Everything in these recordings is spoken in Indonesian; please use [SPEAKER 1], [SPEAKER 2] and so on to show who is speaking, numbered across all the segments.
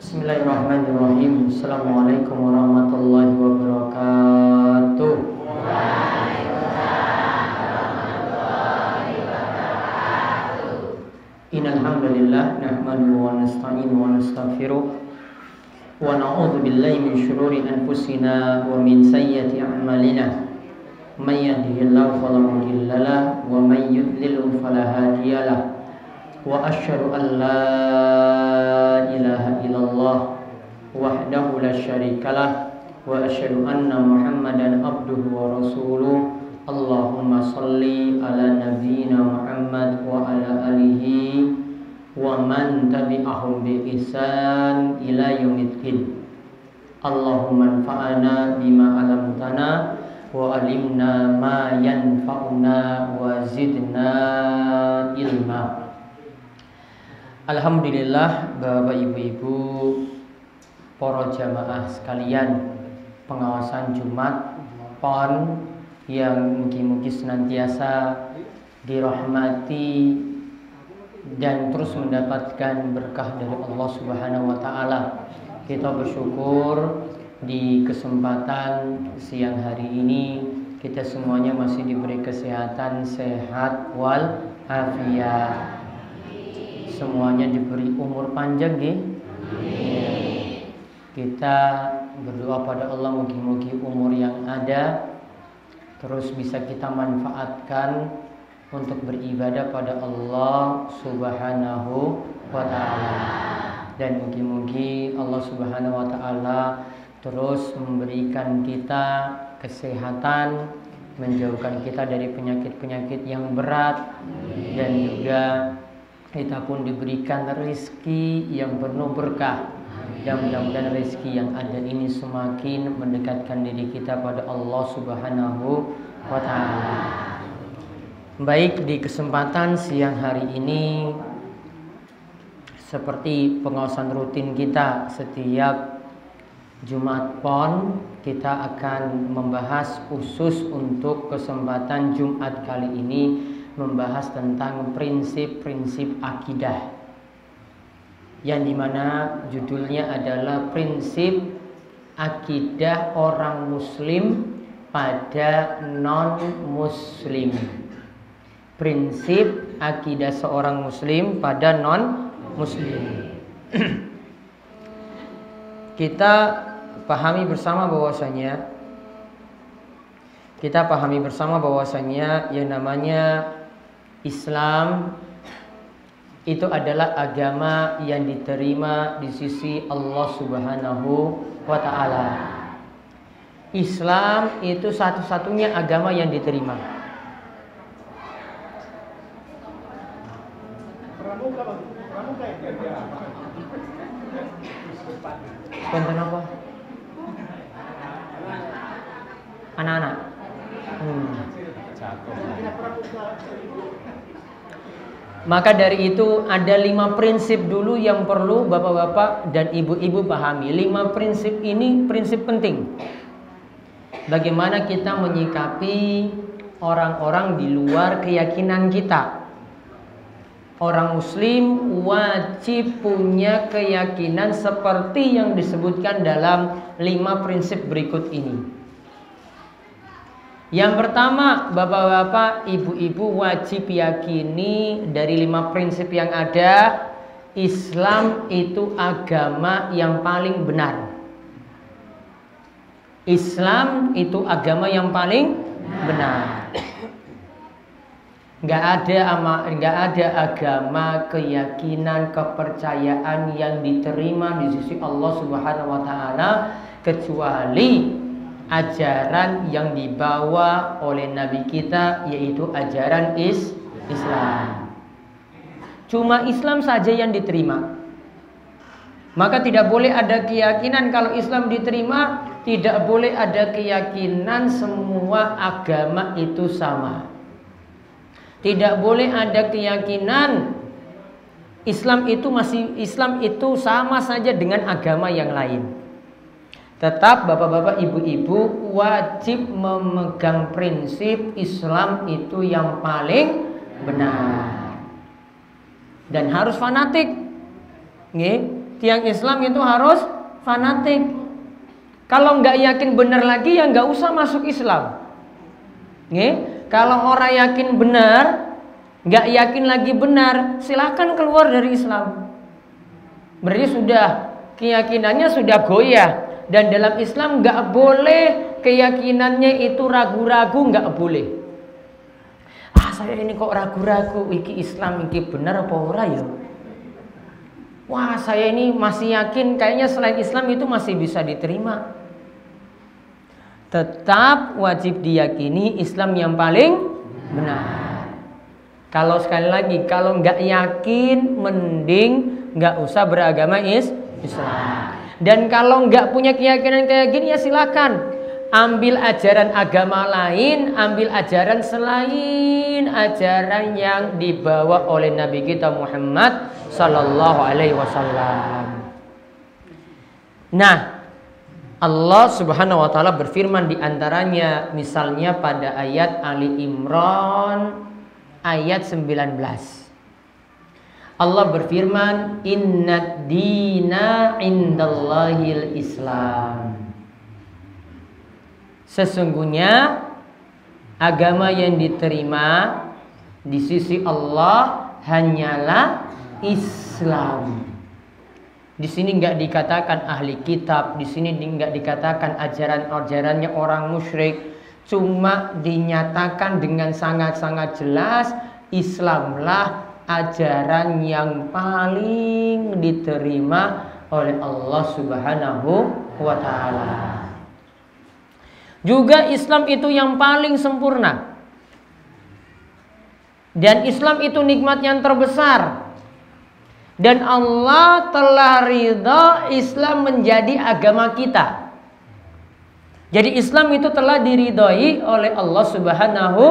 [SPEAKER 1] Bismillahirrahmanirrahim. Assalamualaikum warahmatullahi wabarakatuh. Innal hamdalillah nahmaduhu wa nasta'inuhu wa nastaghfiruh wa na'udzu billahi min shururi anfusina wa min sayyiati a'malina. May yahdihillahu fala mudilla lahu wa may yudlil fala hadiya lahu. Wa asyhadu an la ilaha illallah wahdahu la syarikalah wa asyhadu anna Muhammadan abduhu wa rasuluh. Allahumma salli ala nabiyyina Muhammad wa ala alihi wa man tabi'ahum bi ihsan ila yaumiddin. Allahumma anfa'na bima 'allamtana wa 'allimna ma yanfa'una wa zidna ilma. Alhamdulillah, Bapak Ibu-ibu, para jamaah sekalian, pengawasan Jumat PON yang mungkin senantiasa dirahmati dan terus mendapatkan berkah dari Allah Subhanahu wa taala. Kita bersyukur di kesempatan siang hari ini kita semuanya masih diberi kesehatan, sehat wal afiat. Semuanya diberi umur panjang ya. Kita berdoa pada Allah mugi-mugi umur yang ada terus bisa kita manfaatkan untuk beribadah pada Allah Subhanahu wa taala. Dan mugi-mugi Allah Subhanahu wa taala terus memberikan kita kesehatan, menjauhkan kita dari penyakit-penyakit yang berat, dan juga kita pun diberikan rezeki yang penuh berkah. Dan mudah-mudahan rezeki yang ada ini semakin mendekatkan diri kita pada Allah Subhanahu wa taala. Baik, di kesempatan siang hari ini seperti pengawasan rutin kita setiap Jumat PON, kita akan membahas khusus untuk kesempatan Jumat kali ini, membahas tentang prinsip-prinsip akidah, yang dimana judulnya adalah prinsip akidah orang muslim pada non-muslim. Prinsip akidah seorang muslim pada non-muslim. Kita pahami bersama bahwasanya yang namanya Islam itu adalah agama yang diterima di sisi Allah Subhanahu wa taala. Islam itu satu-satunya agama yang diterima. Konten apa? Anak-anak. Maka dari itu ada 5 prinsip dulu yang perlu bapak-bapak dan ibu-ibu pahami. 5 prinsip ini prinsip penting. Bagaimana kita menyikapi orang-orang di luar keyakinan kita. Orang muslim wajib punya keyakinan seperti yang disebutkan dalam 5 prinsip berikut ini. Yang pertama, bapak-bapak, ibu-ibu wajib yakini dari 5 prinsip yang ada, Islam itu agama yang paling benar. Islam itu agama yang paling benar. Nggak ada agama, keyakinan, kepercayaan yang diterima di sisi Allah Subhanahu wa taala kecuali ajaran yang dibawa oleh Nabi kita, yaitu ajaran Islam. Cuma Islam saja yang diterima. Maka tidak boleh ada keyakinan kalau Islam diterima, tidak boleh ada keyakinan semua agama itu sama. Tidak boleh ada keyakinan Islam itu sama saja dengan agama yang lain. Tetap bapak-bapak, ibu-ibu wajib memegang prinsip Islam itu yang paling benar. Dan harus fanatik. tiang Islam itu harus fanatik. Kalau nggak yakin benar lagi ya nggak usah masuk Islam. Kalau orang yakin benar, nggak yakin lagi benar, silahkan keluar dari Islam. Berarti sudah keyakinannya sudah goyah. Dan dalam Islam nggak boleh keyakinannya itu ragu-ragu, nggak boleh. Saya ini kok ragu-ragu, iki Islam iki benar apa ora ya? Wah, saya ini masih yakin kayaknya selain Islam itu masih bisa diterima. Tetap wajib diyakini Islam yang paling benar. Kalau sekali lagi, kalau nggak yakin, mending nggak usah beragama Islam. Dan kalau nggak punya keyakinan kayak gini ya silakan ambil ajaran agama lain, ambil ajaran selain ajaran yang dibawa oleh Nabi kita Muhammad Sallallahu Alaihi Wasallam. Nah, Allah Subhanahu Wa Taala berfirman di antaranya, misalnya pada ayat Ali Imran ayat 19. Allah berfirman, Innad dina indallahil Islam. Sesungguhnya agama yang diterima di sisi Allah hanyalah Islam. Di sini nggak dikatakan ahli kitab, di sini nggak dikatakan ajaran-ajarannya orang musyrik, cuma dinyatakan dengan sangat-sangat jelas Islamlah ajaran yang paling diterima oleh Allah Subhanahu wa Ta'ala. Juga Islam itu yang paling sempurna. Dan Islam itu nikmat yang terbesar. Dan Allah telah ridha Islam menjadi agama kita. Jadi Islam itu telah diridhai oleh Allah Subhanahu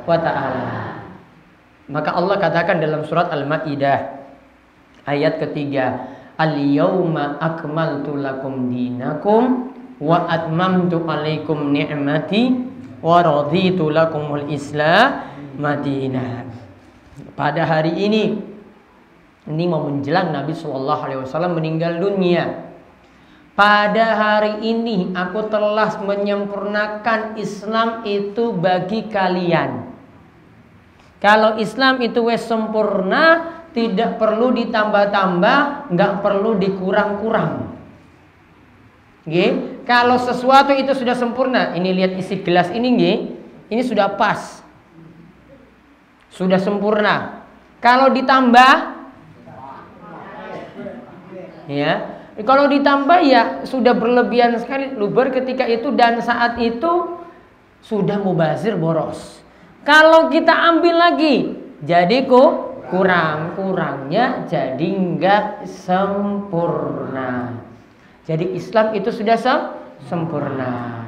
[SPEAKER 1] wa Ta'ala. Maka Allah katakan dalam surat Al-Maidah ayat ketiga, Al-yawma akmaltu lakum dinakum wa atmamtu alaikum ni'mati wa raditu lakumul Islam madinah. Pada hari ini mau menjelang Nabi SAW meninggal dunia. Pada hari ini aku telah menyempurnakan Islam itu bagi kalian. Kalau Islam itu wes sempurna, tidak perlu ditambah-tambah, nggak perlu dikurang-kurang. Kalau sesuatu itu sudah sempurna, ini lihat isi gelas ini, ini sudah pas, sudah sempurna. Kalau ditambah, ya, kalau ditambah ya sudah berlebihan sekali, luber ketika itu dan saat itu sudah mubazir boros. Kalau kita ambil lagi, jadi kurang-kurangnya jadi nggak sempurna. Jadi Islam itu sudah sempurna.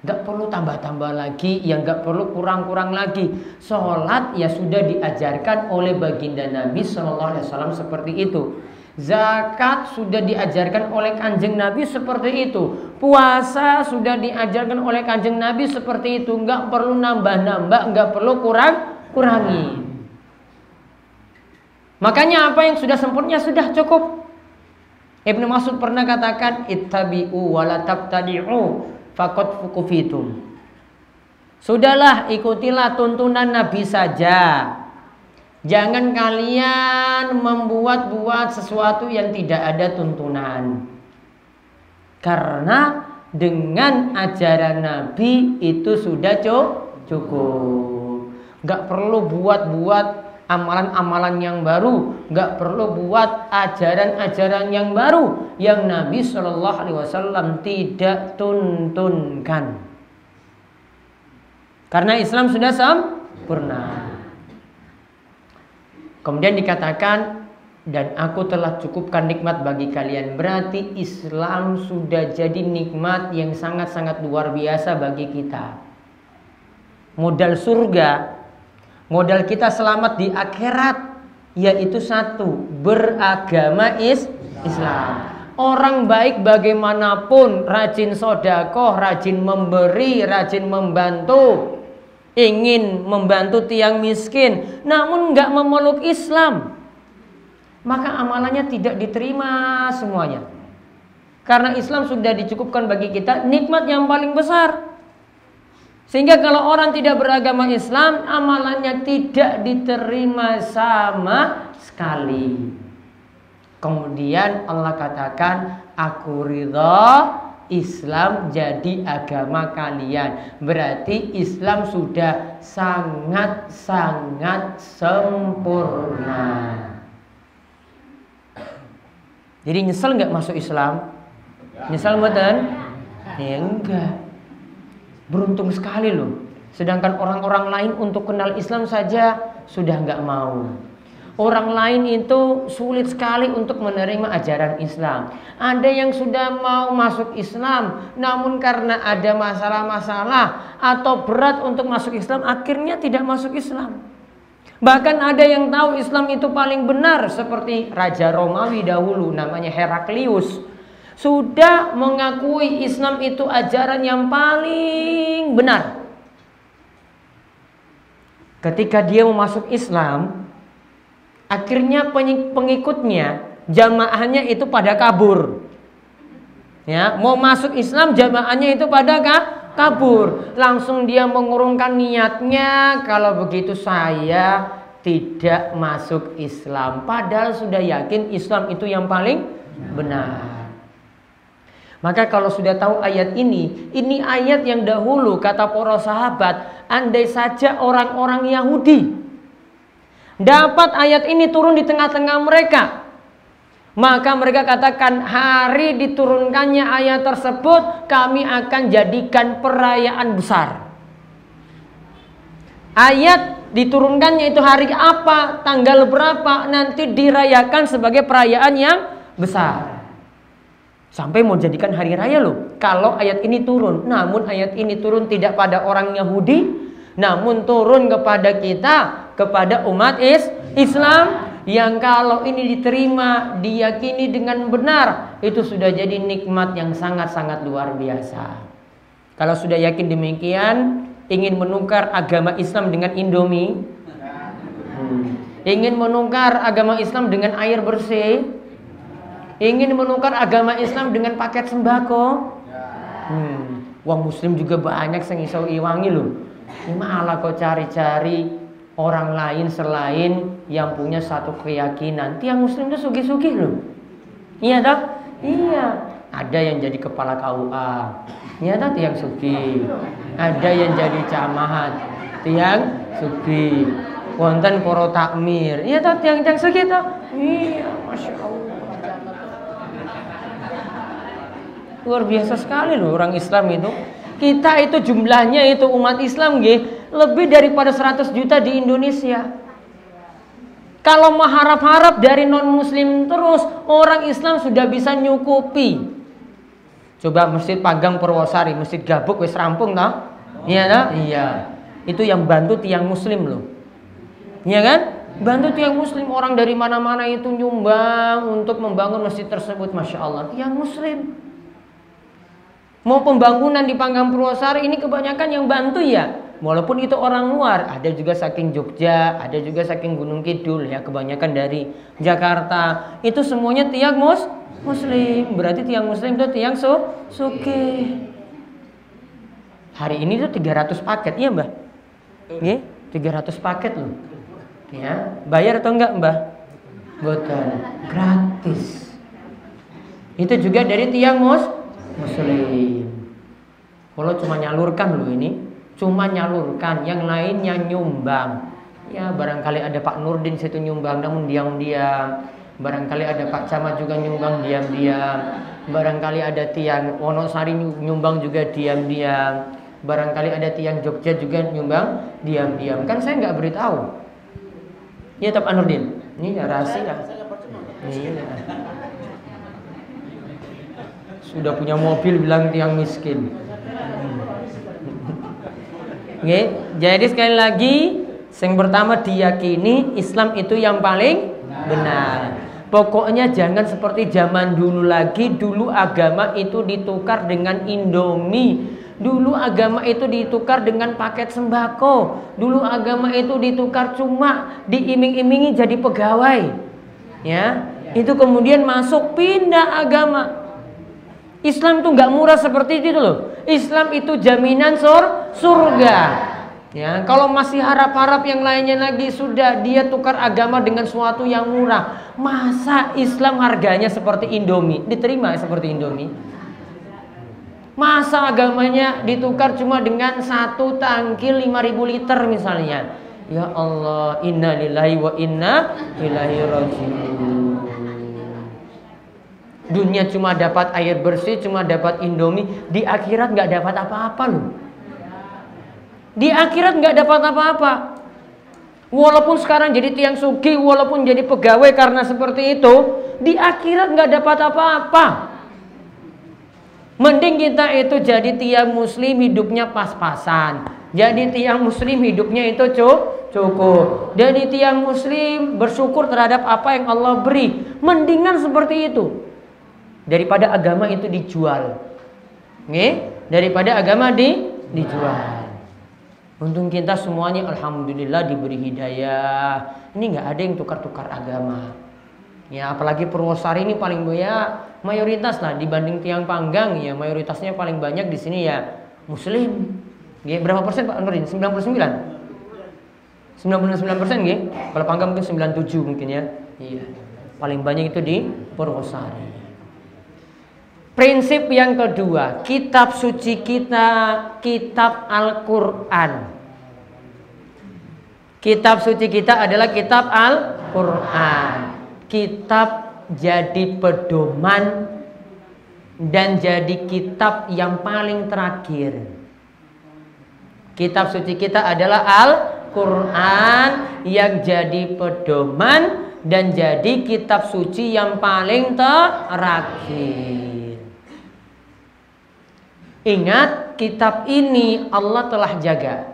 [SPEAKER 1] Nggak perlu tambah-tambah lagi, ya nggak perlu kurang-kurang lagi. Sholat ya sudah diajarkan oleh baginda Nabi SAW seperti itu. Zakat sudah diajarkan oleh kanjeng Nabi seperti itu. Puasa sudah diajarkan oleh kanjeng Nabi seperti itu. Nggak perlu nambah-nambah, nggak perlu kurangi. Makanya apa yang sudah sempurna sudah cukup. Ibnu Mas'ud pernah katakan, ittabi'u wa la tabtadi'u faqad fukufitum. Sudahlah, ikutilah tuntunan Nabi saja. Jangan kalian membuat-buat sesuatu yang tidak ada tuntunan. Karena dengan ajaran Nabi itu sudah cukup. Gak perlu buat-buat amalan-amalan yang baru. Gak perlu buat ajaran-ajaran yang baru yang Nabi SAW tidak tuntunkan. Karena Islam sudah sempurna. Kemudian dikatakan, dan aku telah cukupkan nikmat bagi kalian. Berarti Islam sudah jadi nikmat yang sangat-sangat luar biasa bagi kita. Modal surga, modal kita selamat di akhirat, yaitu satu, beragama Islam. Orang baik bagaimanapun, rajin sedekah, rajin memberi, rajin membantu, ingin membantu tiang miskin, namun nggak memeluk Islam, maka amalannya tidak diterima semuanya. Karena Islam sudah dicukupkan bagi kita nikmat yang paling besar. Sehingga kalau orang tidak beragama Islam, amalannya tidak diterima sama sekali. Kemudian Allah katakan, aku ridha Islam jadi agama kalian. Berarti Islam sudah sangat-sangat sempurna. Jadi nyesel nggak masuk Islam? Nyesel betul? Ya enggak. Beruntung sekali loh. Sedangkan orang-orang lain untuk kenal Islam saja sudah nggak mau. Orang lain itu sulit sekali untuk menerima ajaran Islam. Ada yang sudah mau masuk Islam, namun karena ada masalah-masalah atau berat untuk masuk Islam, akhirnya tidak masuk Islam. Bahkan ada yang tahu Islam itu paling benar, seperti Raja Romawi dahulu, namanya Heraklius. Sudah mengakui Islam itu ajaran yang paling benar. Ketika dia mau masuk Islam, akhirnya pengikutnya, jamaahnya itu pada kabur. Ya, mau masuk Islam, jamaahnya itu pada kabur. Langsung dia mengurungkan niatnya, kalau begitu saya tidak masuk Islam. Padahal sudah yakin Islam itu yang paling benar. Maka kalau sudah tahu ayat ini ayat yang dahulu kata para sahabat, andai saja orang-orang Yahudi dapat ayat ini turun di tengah-tengah mereka, maka mereka katakan, hari diturunkannya ayat tersebut kami akan jadikan perayaan besar. Ayat diturunkannya itu hari apa, tanggal berapa, nanti dirayakan sebagai perayaan yang besar. Sampai mau jadikan hari raya loh kalau ayat ini turun. Namun ayat ini turun tidak pada orang Yahudi, namun turun kepada kita, kepada umat Islam, yang kalau ini diterima, diyakini dengan benar, itu sudah jadi nikmat yang sangat-sangat luar biasa. Kalau sudah yakin demikian, ingin menukar agama Islam dengan Indomie, ingin menukar agama Islam dengan air bersih, ingin menukar agama Islam dengan paket sembako, wong muslim juga banyak sing iso iwangi loh. Malah kok cari-cari orang lain selain yang punya satu keyakinan. Tiang muslim itu sugih-sugih loh. Iya tak? Iya. Ada yang jadi kepala KUA. Iya tak, tiang sugih. Ada yang jadi camat. Tiang sugih. Wonten para takmir. Iya tak, tiang-tiang sugih tak? Iya, Masya Allah. Luar biasa sekali loh orang Islam itu. Kita itu jumlahnya itu umat Islam lebih daripada 100 juta di Indonesia. Kalau mengharap-harap dari non muslim terus, orang Islam sudah bisa nyukupi. Coba Masjid Panggang Purwosari, Masjid Gabuk wis rampung toh? Iya toh? Iya. Itu yang bantu tiang muslim loh. Iya kan? Bantu tiang muslim, orang dari mana-mana itu nyumbang untuk membangun masjid tersebut. Masya Allah, tiang muslim. Mau pembangunan di Panggang Purwosari ini kebanyakan yang bantu ya. Walaupun itu orang luar, ada juga saking Jogja, ada juga saking Gunung Kidul ya, kebanyakan dari Jakarta. Itu semuanya tiang muslim. Berarti tiang muslim itu tiang sugih. Hari ini tuh 300 paket, iya Mbah? Nggih, 300 paket loh. Ya, bayar atau enggak Mbah? Bukan, gratis. Itu juga dari tiang muslim. Kalau cuma nyalurkan loh ini, cuma nyalurkan, yang lainnya nyumbang. Ya barangkali ada Pak Nurdin situ nyumbang, namun diam-diam. Barangkali ada Pak Camat juga nyumbang diam-diam. Barangkali ada tiang Wonosari nyumbang juga diam-diam. Barangkali ada tiang Jogja juga nyumbang diam-diam. Kan saya nggak beritahu. Ya Pak Nurdin, ini rahasia. Iya. Sudah punya mobil bilang tiang miskin. Oke, jadi sekali lagi, yang pertama diyakini Islam itu yang paling benar. Pokoknya jangan seperti zaman dulu lagi. Dulu agama itu ditukar dengan Indomie. Dulu agama itu ditukar dengan paket sembako. Dulu agama itu ditukar cuma diiming-imingi jadi pegawai. ya, itu kemudian masuk pindah agama. Islam itu nggak murah seperti itu loh. Islam itu jaminan surga. Ya, kalau masih harap-harap yang lainnya lagi, sudah dia tukar agama dengan sesuatu yang murah. Masa Islam harganya seperti Indomie, diterima seperti Indomie? Masa agamanya ditukar cuma dengan satu tangki 5.000 liter misalnya? Ya Allah, inna lillahi wa inna ilaihi raji'un. Dunia cuma dapat air bersih, cuma dapat Indomie. Di akhirat nggak dapat apa-apa loh. Di akhirat nggak dapat apa-apa. Walaupun sekarang jadi tiang sugih, walaupun jadi pegawai karena seperti itu, di akhirat nggak dapat apa-apa. Mending kita itu jadi tiang muslim hidupnya pas-pasan. Jadi tiang muslim hidupnya itu cukup. Jadi tiang muslim bersyukur terhadap apa yang Allah beri. Mendingan seperti itu daripada agama itu dijual. Daripada agama dijual. Untung kita semuanya alhamdulillah diberi hidayah. Ini nggak ada yang tukar-tukar agama. Ya, apalagi Purwosari ini paling banyak mayoritas lah dibanding Tiang Panggang, ya mayoritasnya paling banyak di sini ya muslim. Ya, berapa persen Pak Nurin? 99%. 99% ya. Kalau Panggang mungkin 97 mungkin ya. Iya. Paling banyak itu di Purwosari. Prinsip yang kedua, kitab suci kita, kitab Al-Quran. Kitab suci kita adalah kitab Al-Quran. Kitab jadi pedoman dan jadi kitab yang paling terakhir. Kitab suci kita adalah Al-Quran yang jadi pedoman dan jadi kitab suci yang paling terakhir. Ingat, kitab ini Allah telah jaga.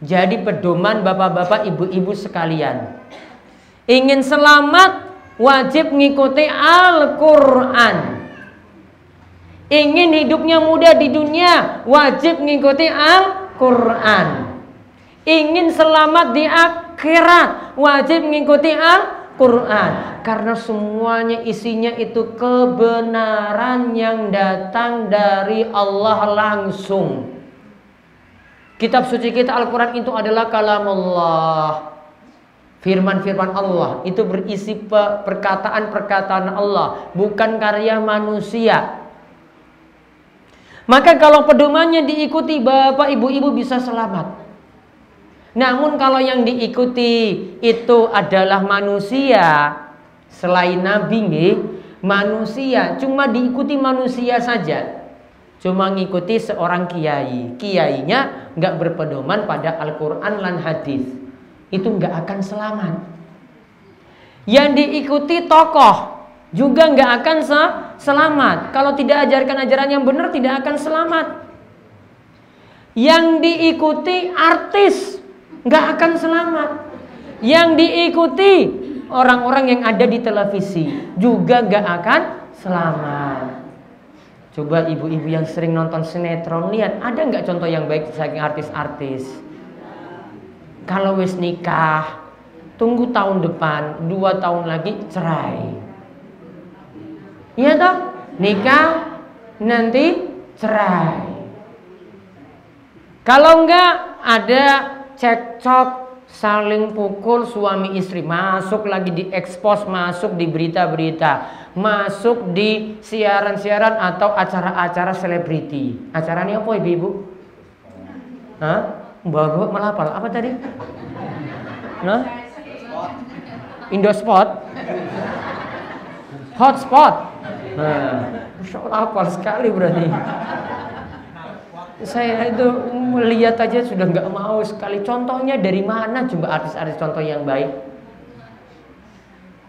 [SPEAKER 1] Jadi pedoman bapak-bapak, ibu-ibu sekalian. Ingin selamat, wajib mengikuti Al-Quran. Ingin hidupnya mudah di dunia, wajib mengikuti Al-Quran. Ingin selamat di akhirat, wajib mengikuti Al-Quran. Karena semuanya isinya itu kebenaran yang datang dari Allah langsung. Kitab suci kita Al-Quran itu adalah kalamullah. Firman-firman Allah itu berisi perkataan-perkataan Allah, bukan karya manusia. Maka kalau pedomannya diikuti, bapak ibu-ibu bisa selamat. Namun kalau yang diikuti itu adalah manusia, selain Nabi manusia, cuma diikuti manusia saja. Cuma ngikuti seorang kiai, kiainya nggak berpedoman pada Al-Quran dan hadis, itu nggak akan selamat. Yang diikuti tokoh juga nggak akan selamat. Kalau tidak ajarkan ajaran yang benar, tidak akan selamat. Yang diikuti artis nggak akan selamat. Yang diikuti orang-orang yang ada di televisi juga nggak akan selamat. Coba ibu-ibu yang sering nonton sinetron, lihat ada nggak contoh yang baik saking artis-artis. Kalau wis nikah, tunggu tahun depan, 2 tahun lagi cerai. Iya toh? Nikah, nanti cerai. Kalau enggak ada cekcok, saling pukul suami istri, masuk lagi di expose, masuk di berita-berita, masuk di siaran-siaran atau acara-acara selebriti. Acaranya apa ibu-ibu? Hah? Mbak malah apa tadi? Nah? Indospot? Hotspot? Nah, Masya Allah, hafal sekali berarti. Saya itu melihat aja sudah nggak mau sekali. Contohnya dari mana coba artis-artis contoh yang baik?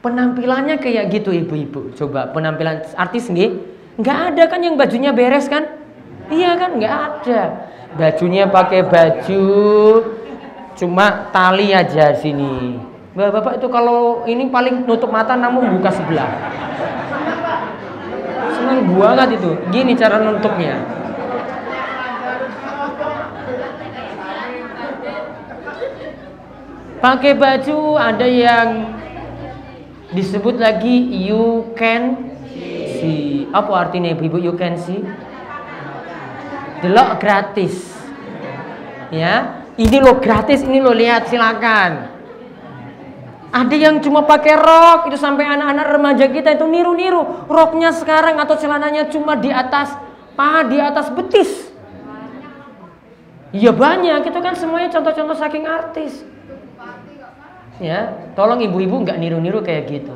[SPEAKER 1] Penampilannya kayak gitu ibu-ibu. Coba penampilan artis nggak ada kan yang bajunya beres kan? Iya kan, nggak ada. Bajunya pakai baju cuma tali aja sini. Bapak itu kalau ini paling nutup mata namun buka sebelah. Senang banget itu. Gini cara nutupnya. Pakai baju ada yang Disebut lagi you can see. Apa artinya ibu-ibu you can see? Delok gratis. Ya, ini lo gratis, ini lo lihat, silakan. Ada yang cuma pakai rok, itu sampai anak-anak remaja kita itu niru-niru. Roknya sekarang atau celananya cuma di atas paha, di atas betis. Iya banyak, itu kan semuanya contoh-contoh saking artis. Ya, tolong ibu-ibu nggak niru-niru kayak gitu.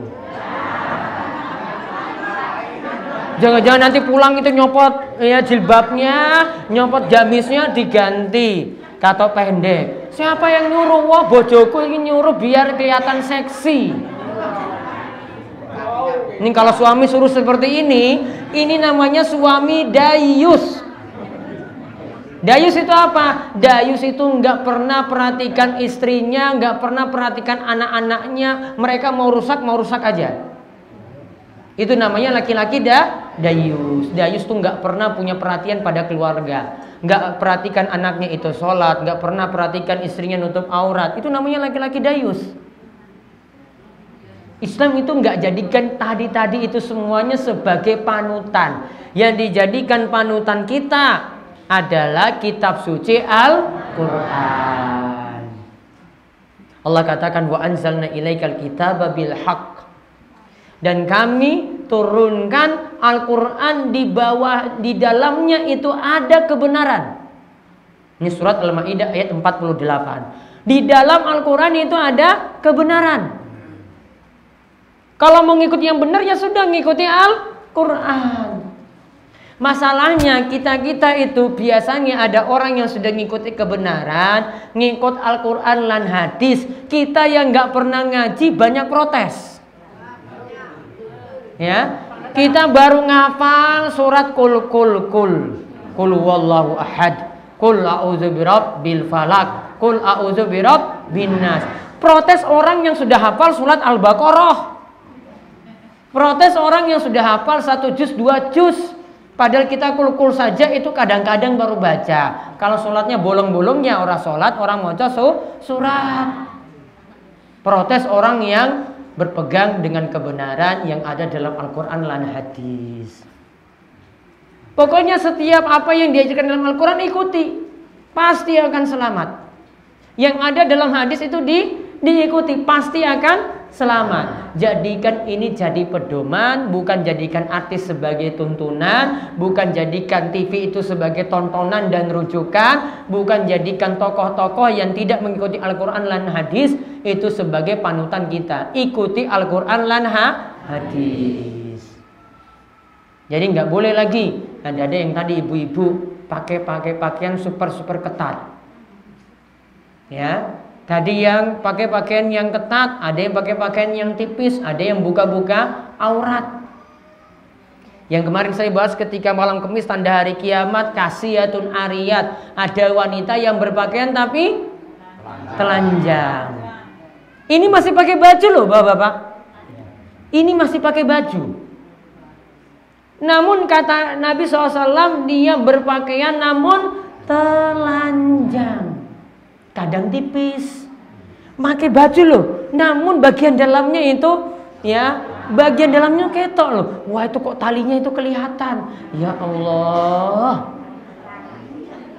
[SPEAKER 1] Jangan-jangan nanti pulang itu nyopot ya jilbabnya, nyopot jamisnya diganti katok pendek. Siapa yang nyuruh? Wah, bojoku ini nyuruh biar kelihatan seksi. Ini kalau suami suruh seperti ini namanya suami dayus. Dayus itu apa? Dayus itu nggak pernah perhatikan istrinya, nggak pernah perhatikan anak-anaknya. Mereka mau rusak aja. Itu namanya laki-laki dayus. Dayus tuh nggak pernah punya perhatian pada keluarga, nggak perhatikan anaknya itu sholat, nggak pernah perhatikan istrinya nutup aurat. Itu namanya laki-laki dayus. Islam itu nggak jadikan tadi itu semuanya sebagai panutan. Yang dijadikan panutan kita adalah kitab suci Al-Quran. Allah katakan wa anzalna ilaikal kitaba bil haqq. Dan kami turunkan Al-Quran di dalamnya itu ada kebenaran. Ini surat Al-Maidah ayat 48. Di dalam Al-Quran itu ada kebenaran. Kalau mau ngikuti yang benar ya sudah ngikuti Al-Quran. Masalahnya kita itu biasanya ada orang yang sudah ngikuti kebenaran, ngikut Al-Quran lan hadis. Kita yang nggak pernah ngaji banyak protes. Ya, kita baru ngafal surat kul wallahu ahad, kul a'udzu birabbil falaq, kul a'udzu birabbin nas. Protes orang yang sudah hafal surat Al-Baqarah. Protes orang yang sudah hafal 1 juz 2 juz. Padahal kita kul saja itu kadang-kadang baru baca. Kalau sholatnya bolong-bolongnya orang sholat, orang maca surat. Protes orang yang berpegang dengan kebenaran yang ada dalam Al-Quran dan hadis. Pokoknya setiap apa yang diajarkan dalam Al-Quran ikuti, pasti akan selamat. Yang ada dalam hadis itu diikuti, pasti akan selamat. Jadikan ini jadi pedoman, bukan jadikan artis sebagai tuntunan, bukan jadikan TV itu sebagai tontonan dan rujukan, bukan jadikan tokoh-tokoh yang tidak mengikuti Al-Quran dan hadis itu sebagai panutan kita. Ikuti Al-Quran dan hadis. Jadi nggak boleh lagi ada yang tadi ibu-ibu pakai pakaian super ketat. Ya. Tadi yang pakai pakaian yang ketat, ada yang pakai pakaian yang tipis, ada yang buka-buka aurat. Yang kemarin saya bahas ketika malam Kamis tanda hari kiamat, kasiyatun ariyat. Ada wanita yang berpakaian tapi telanjang. Ini masih pakai baju loh Bapak-bapak. Ini masih pakai baju. Namun kata Nabi SAW, dia berpakaian namun telanjang. Kadang tipis, pakai baju loh, namun bagian dalamnya itu ya, bagian dalamnya ketok loh. Wah itu kok talinya itu kelihatan. Ya Allah.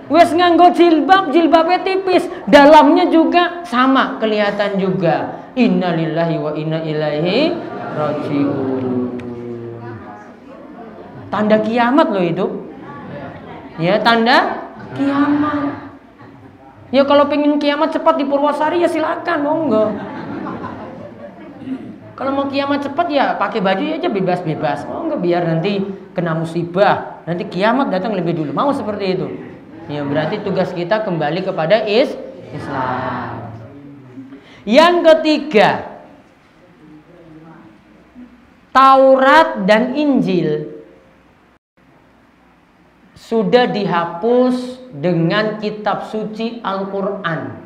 [SPEAKER 1] Wes nganggo jilbabnya tipis, dalamnya juga sama kelihatan juga. Innalillahi wa inna ilaihi rajiun. Tanda kiamat loh itu. Ya tanda kiamat. Ya kalau pengen kiamat cepat di Purwosari ya silakan, monggo. Kalau mau kiamat cepat ya pakai baju aja bebas-bebas. Monggo biar nanti kena musibah, nanti kiamat datang lebih dulu. Mau seperti itu? Ya berarti tugas kita kembali kepada Islam. Yang ketiga, Taurat dan Injil sudah dihapus dengan kitab suci Al-Quran.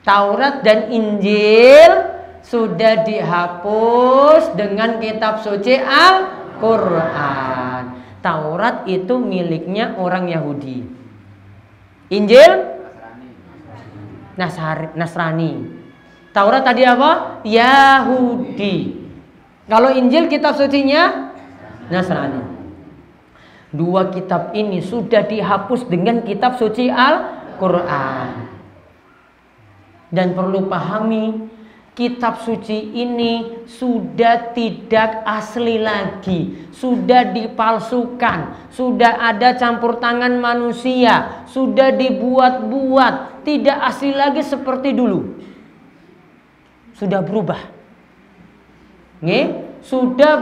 [SPEAKER 1] Taurat dan Injil sudah dihapus dengan kitab suci Al-Quran. Taurat itu miliknya orang Yahudi. Injil Nasrani. Taurat tadi apa? Yahudi. Kalau Injil kitab sucinya Nasrani. Dua kitab ini sudah dihapus dengan kitab suci Al-Quran. Dan perlu pahami, kitab suci ini sudah tidak asli lagi, sudah dipalsukan, sudah ada campur tangan manusia, sudah dibuat-buat, tidak asli lagi seperti dulu. Sudah berubah. Nih, sudah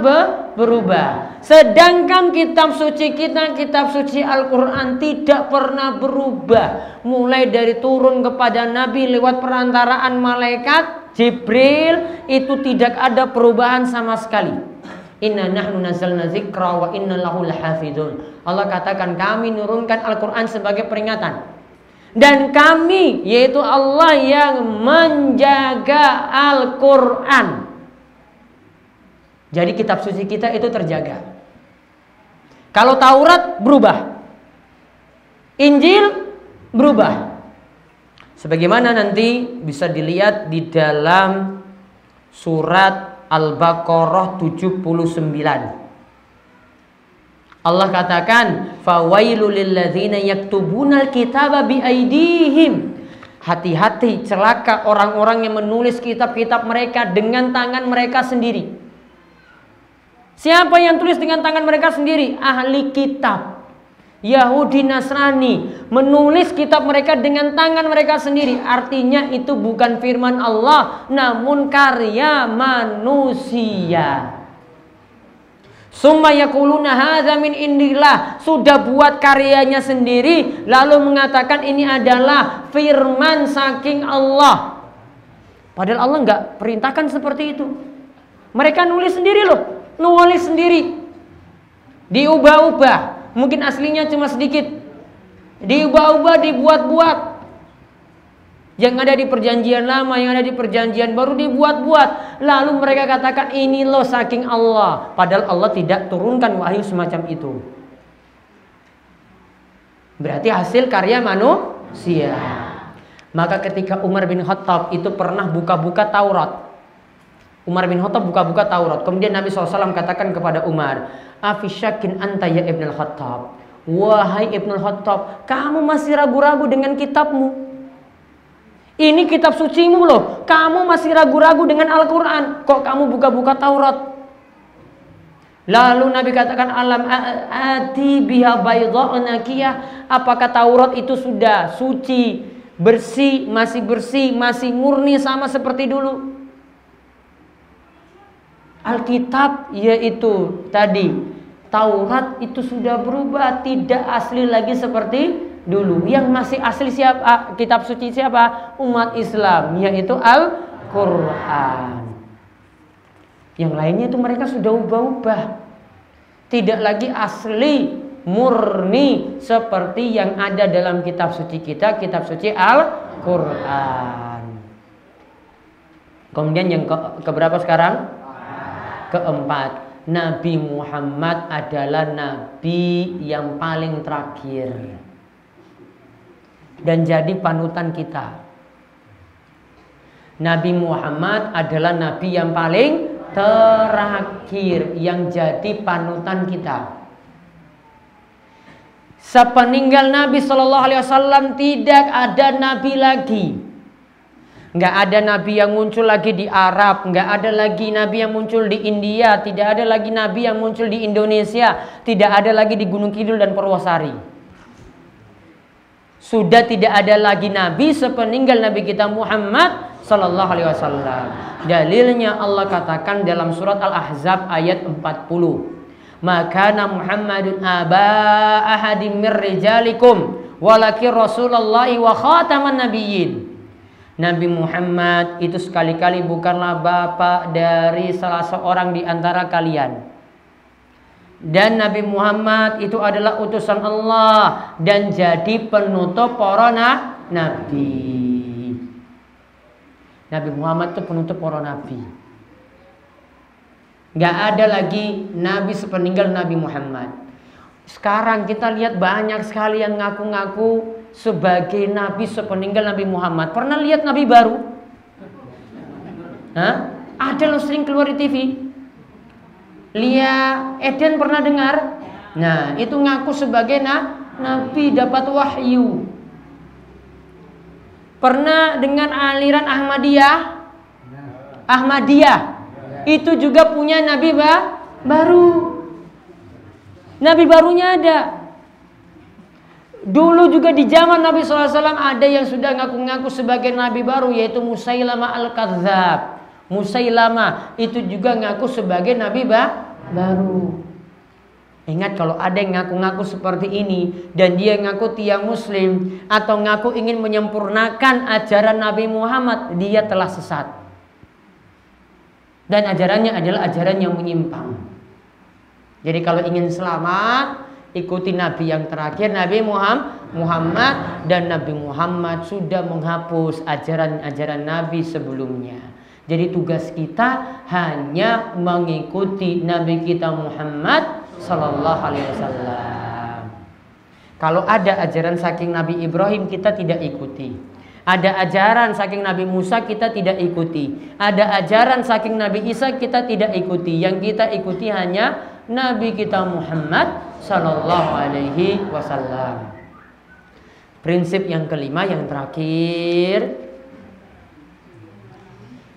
[SPEAKER 1] berubah. Sedangkan kitab suci kita, kitab suci Al-Quran tidak pernah berubah. Mulai dari turun kepada Nabi lewat perantaraan malaikat Jibril, itu tidak ada perubahan sama sekali. Inna nahnu nazzalna dzikra wa inna lahu lahafizun. Allah katakan, kami nurunkan Al-Quran sebagai peringatan, dan kami, yaitu Allah, yang menjaga Al-Quran. Jadi kitab suci kita itu terjaga. Kalau Taurat berubah, Injil berubah. Sebagaimana nanti bisa dilihat di dalam surat Al-Baqarah 79. Allah katakan, fawailul lilladzina yaktubunal kitaba biaidihim. Hati-hati, celaka orang-orang yang menulis kitab-kitab mereka dengan tangan mereka sendiri. Siapa yang tulis dengan tangan mereka sendiri? Ahli kitab Yahudi Nasrani menulis kitab mereka dengan tangan mereka sendiri. Artinya itu bukan firman Allah, namun karya manusia. Summa yaquluna hadza min indillah. Sudah buat karyanya sendiri, lalu mengatakan ini adalah firman saking Allah. Padahal Allah nggak perintahkan seperti itu. Mereka nulis sendiri loh. Nulis sendiri, diubah-ubah, mungkin aslinya cuma sedikit, diubah-ubah, dibuat-buat. Yang ada di perjanjian lama, yang ada di perjanjian baru dibuat-buat. Lalu mereka katakan ini loh saking Allah. Padahal Allah tidak turunkan wahyu semacam itu. Berarti hasil karya manusia. Maka ketika Umar bin Khattab itu pernah buka-buka Taurat, Umar bin Khattab buka-buka Taurat. Kemudian Nabi SAW katakan kepada Umar, afisyakin anta ya Ibn al-Khattab. Wahai Ibn al-Khattab, kamu masih ragu-ragu dengan kitabmu. Ini kitab sucimu loh. Kamu masih ragu-ragu dengan Al-Quran. Kok kamu buka-buka Taurat? Lalu Nabi katakan, alam ati biha baydha'un naqiyah. Apakah Taurat itu sudah suci, bersih, masih murni sama seperti dulu? Alkitab yaitu tadi Taurat itu sudah berubah, tidak asli lagi seperti dulu. Yang masih asli siapa? Kitab suci siapa? Umat Islam, yaitu Al-Quran. Yang lainnya itu mereka sudah ubah-ubah, tidak lagi asli murni seperti yang ada dalam kitab suci kita, kitab suci Al-Quran. Kemudian yang keberapa sekarang? Keempat, Nabi Muhammad adalah Nabi yang paling terakhir dan jadi panutan kita. Nabi Muhammad adalah Nabi yang paling terakhir yang jadi panutan kita. Sepeninggal Nabi SAW tidak ada Nabi lagi. Nggak ada Nabi yang muncul lagi di Arab, nggak ada lagi Nabi yang muncul di India, tidak ada lagi Nabi yang muncul di Indonesia, tidak ada lagi di Gunung Kidul dan Purwosari. Sudah tidak ada lagi Nabi sepeninggal Nabi kita Muhammad Sallallahu Alaihi Wasallam. Dalilnya Allah katakan dalam surat Al-Ahzab ayat 40. Makana Muhammadun aba ahadim mir rijalikum walakin Rasulullah wa khataman nabiyyin. Nabi Muhammad itu sekali-kali bukanlah bapak dari salah seorang di antara kalian. Dan Nabi Muhammad itu adalah utusan Allah dan jadi penutup para nabi. Nabi Muhammad itu penutup para nabi. Gak ada lagi nabi sepeninggal Nabi Muhammad. Sekarang kita lihat banyak sekali yang ngaku-ngaku sebagai nabi sepeninggal Nabi Muhammad. Pernah lihat nabi baru? Hah? Ada loh sering keluar di TV. Lia Eden pernah dengar? Nah, itu ngaku sebagai nabi, dapat wahyu. Pernah dengan aliran Ahmadiyah? Ahmadiyah itu juga punya nabi baru. Nabi barunya ada. Dulu juga di zaman Nabi SAW ada yang sudah ngaku-ngaku sebagai nabi baru, yaitu Musailamah Al-Kadzab. Musailamah itu juga ngaku sebagai nabi baru. Ingat, kalau ada yang ngaku-ngaku seperti ini dan dia ngaku tiang muslim atau ngaku ingin menyempurnakan ajaran Nabi Muhammad, dia telah sesat. Dan ajarannya adalah ajaran yang menyimpang. Jadi kalau ingin selamat, ikuti Nabi yang terakhir, Nabi Muhammad. Dan Nabi Muhammad sudah menghapus ajaran-ajaran Nabi sebelumnya. Jadi tugas kita hanya mengikuti Nabi kita Muhammad Sallallahu Alaihi Wasallam. Kalau ada ajaran saking Nabi Ibrahim, kita tidak ikuti. Ada ajaran saking Nabi Musa, kita tidak ikuti. Ada ajaran saking Nabi Isa, kita tidak ikuti. Yang kita ikuti hanya Nabi kita Muhammad Sallallahu Alaihi Wasallam. Prinsip yang kelima, yang terakhir,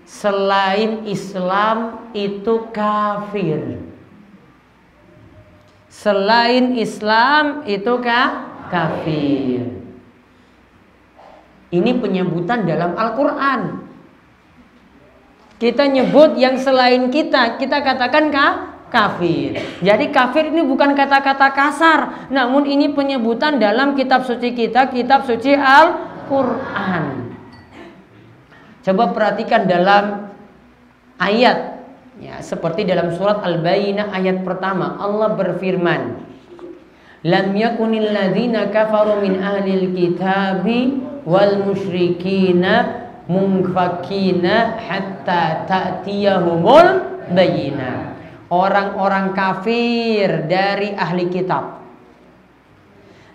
[SPEAKER 1] selain Islam itu kafir. Selain Islam itu kafir. Ini penyebutan dalam Al-Quran. Kita nyebut yang selain kita katakan kafir. Jadi kafir ini bukan kata-kata kasar, namun ini penyebutan dalam kitab suci kita, kitab suci Al-Quran. Coba perhatikan dalam ayat, ya, seperti dalam surat Al-Bayyinah ayat pertama, Allah berfirman, "Lam yakunil ladzina kafaru min ahlil kitabi wal musyrikina munfakina hatta ta'tiyahumul bayyinah." Orang-orang kafir dari ahli kitab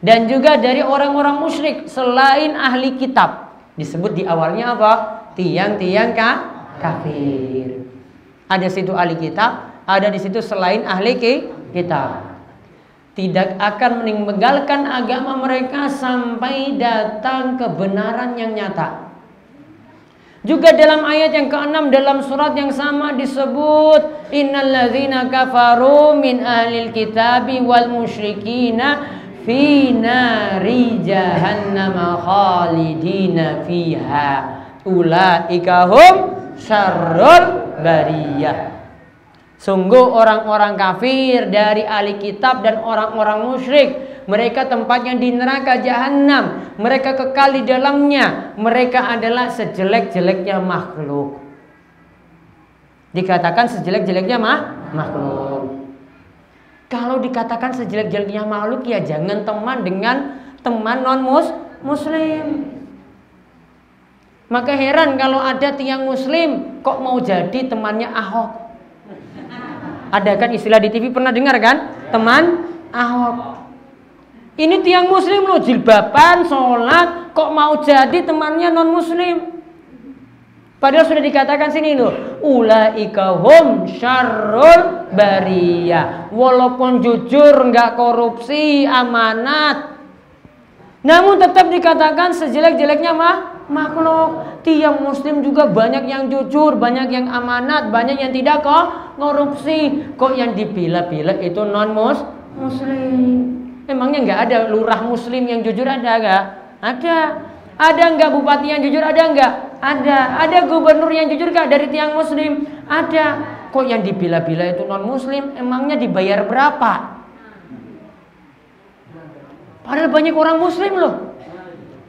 [SPEAKER 1] dan juga dari orang-orang musyrik selain ahli kitab, disebut di awalnya apa? Tiang-tiang kafir. Ada situ ahli kitab, ada di situ selain ahli kitab. Tidak akan meninggalkan agama mereka sampai datang kebenaran yang nyata. Juga dalam ayat yang ke-6 dalam surat yang sama disebut, innal ladzina kafaru min ahlil kitabi wal musyrikina fi nari jahannam khalidina fiha ulaika hum syarrul bariyah. Sungguh orang-orang kafir dari ahli kitab dan orang-orang musyrik, mereka tempatnya di neraka jahanam, mereka kekal di dalamnya, mereka adalah sejelek-jeleknya makhluk. Dikatakan sejelek-jeleknya makhluk. Kalau dikatakan sejelek-jeleknya makhluk, ya jangan teman dengan teman non-muslim. Maka heran kalau ada tiang muslim kok mau jadi temannya Ahok. Ada kan istilah di TV, pernah dengar kan? Teman Ahok. Ini tiang muslim loh, jilbaban, sholat, kok mau jadi temannya non muslim? Padahal sudah dikatakan sini loh, ulaika hum syarrul bariyah. Walaupun jujur, nggak korupsi, amanat, namun tetap dikatakan sejelek-jeleknya makhluk. Tiang muslim juga banyak yang jujur, banyak yang amanat, banyak yang tidak korupsi. Kok yang dibela-bela itu non muslim? Emangnya nggak ada lurah muslim yang jujur, ada nggak? Ada. Ada nggak bupati yang jujur, ada nggak? Ada. Ada gubernur yang jujur nggak dari tiang muslim? Ada. Kok yang dibela-bela itu non muslim? Emangnya dibayar berapa? Padahal banyak orang muslim loh.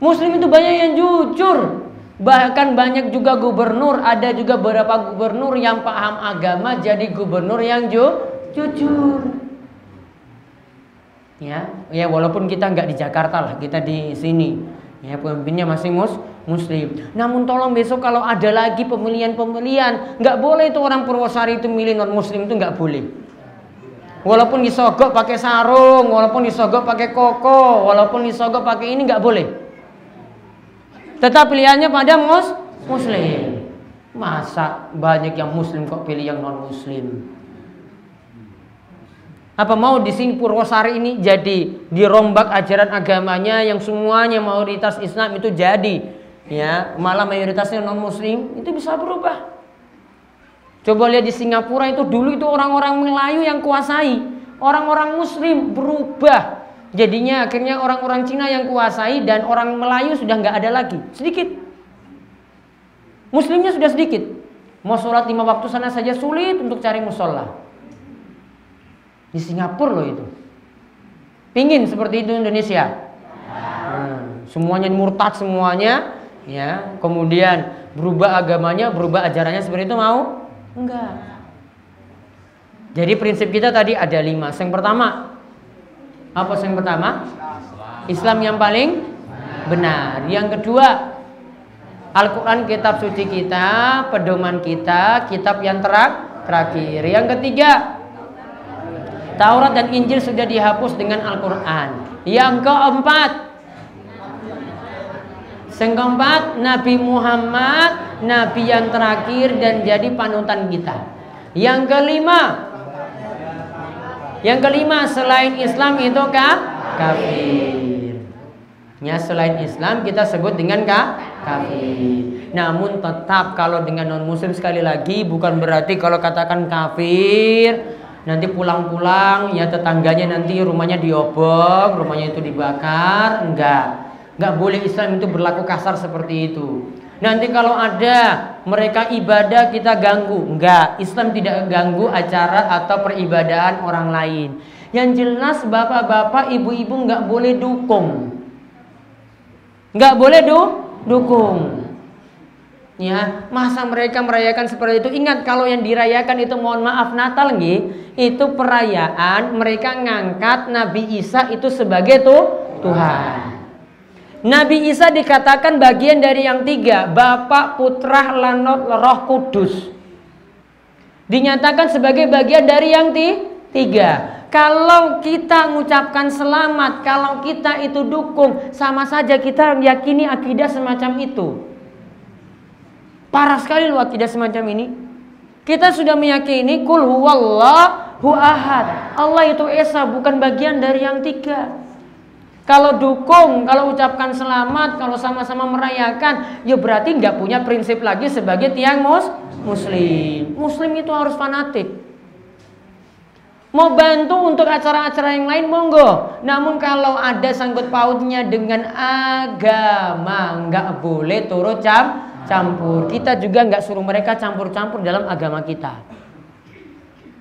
[SPEAKER 1] Muslim itu banyak yang jujur. Bahkan banyak juga gubernur, ada juga beberapa gubernur yang paham agama jadi gubernur yang jujur. Ya, walaupun kita nggak di Jakarta lah, kita di sini. Ya, pemimpinnya masih muslim. Namun tolong besok kalau ada lagi pemilihan, nggak boleh itu orang Purwosari itu milih non muslim, itu nggak boleh. Walaupun disogok pakai sarung, walaupun disogok pakai koko, walaupun disogok pakai ini, nggak boleh. Tetap pilihannya pada muslim. Masa banyak yang muslim kok pilih yang non muslim? Apa mau di sini Purwosari ini jadi dirombak ajaran agamanya yang semuanya mayoritas Islam itu jadi, ya, malah mayoritasnya non muslim? Itu bisa berubah. Coba lihat di Singapura itu, dulu itu orang-orang Melayu yang kuasai, orang-orang muslim berubah. Jadinya akhirnya orang-orang Cina yang kuasai dan orang Melayu sudah nggak ada lagi, sedikit. Muslimnya sudah sedikit. Mau sholat 5 waktu sana saja sulit untuk cari musola. Di Singapura loh itu. Pingin seperti itu Indonesia. Semuanya murtad semuanya, ya. Kemudian berubah agamanya, berubah ajarannya seperti itu mau? Enggak. Jadi prinsip kita tadi ada 5. Yang pertama, apa yang pertama? Islam yang paling benar. Yang kedua, Al-Quran kitab suci kita, pedoman kita, kitab yang terakhir. Yang ketiga, Taurat dan Injil sudah dihapus dengan Al-Quran. Yang keempat, Nabi Muhammad, Nabi yang terakhir dan jadi panutan kita. Yang kelima, selain Islam itu kafir. Ya, selain Islam kita sebut dengan kafir. Namun tetap kalau dengan non muslim, sekali lagi, bukan berarti kalau katakan kafir nanti pulang-pulang ya tetangganya nanti rumahnya diobok, rumahnya itu dibakar. Enggak boleh. Islam itu berlaku kasar seperti itu. Nanti kalau ada mereka ibadah kita ganggu. Enggak, Islam tidak ganggu acara atau peribadahan orang lain. Yang jelas bapak-bapak, ibu-ibu enggak boleh dukung. Enggak boleh dukung. Ya, masa mereka merayakan seperti itu? Ingat, kalau yang dirayakan itu, mohon maaf, Natal nggih, itu perayaan mereka ngangkat Nabi Isa itu sebagai Tuhan. Nabi Isa dikatakan bagian dari yang 3, Bapa, Putra, Lanot, Roh Kudus. Dinyatakan sebagai bagian dari yang 3. Kalau kita mengucapkan selamat, kalau kita itu dukung, sama saja kita meyakini akidah semacam itu. Parah sekali loh akidah semacam ini. Kita sudah meyakini kul huwallahu ahad, Allah itu esa, bukan bagian dari yang 3. Kalau dukung, kalau ucapkan selamat, kalau sama-sama merayakan, ya berarti nggak punya prinsip lagi sebagai tiang muslim. Muslim itu harus fanatik. Mau bantu untuk acara-acara yang lain monggo. Namun kalau ada sangkut pautnya dengan agama, nggak boleh turut campur. Kita juga nggak suruh mereka campur-campur dalam agama kita.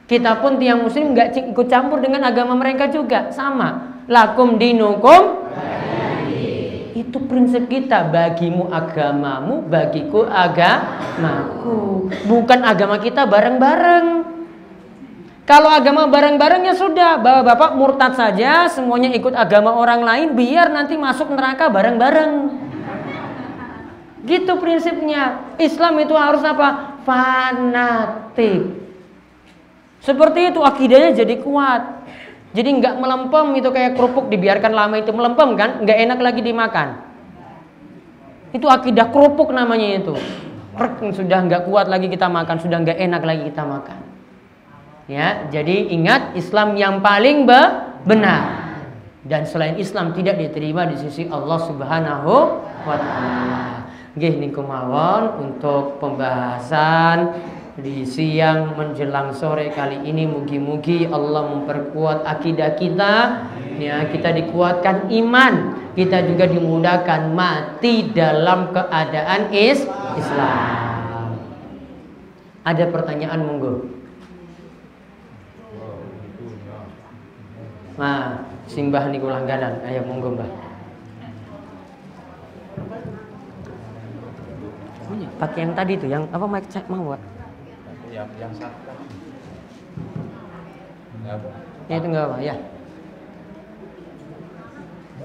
[SPEAKER 1] Kita pun tiang muslim nggak ikut campur dengan agama mereka juga. Sama. Lakum dinukum. Itu prinsip kita. Bagimu agamamu, bagiku agamaku. Bukan agama kita bareng-bareng. Kalau agama bareng-bareng ya sudah, bapak-bapak murtad saja, semuanya ikut agama orang lain, biar nanti masuk neraka bareng-bareng. Gitu prinsipnya. Islam itu harus apa? Fanatik. Seperti itu akidahnya jadi kuat. Jadi nggak melempem itu kayak kerupuk dibiarkan lama itu melempem kan, nggak enak lagi dimakan. Itu akidah kerupuk namanya itu. Sudah nggak kuat lagi kita makan, sudah nggak enak lagi kita makan. Ya, jadi ingat Islam yang paling benar. Dan selain Islam tidak diterima di sisi Allah Subhanahu wa taala. Nggih niku mawon untuk pembahasan di siang menjelang sore kali ini. Mugi-mugi Allah memperkuat akidah kita, ya, kita dikuatkan iman, kita juga dimudahkan mati dalam keadaan Islam. Ada pertanyaan monggo. Nah, simbah niku langganan. Ayo monggo, Mbah. Pakai yang tadi tuh, yang apa mic check mau, Pak? Yang satu. Ya itu enggak apa, ya.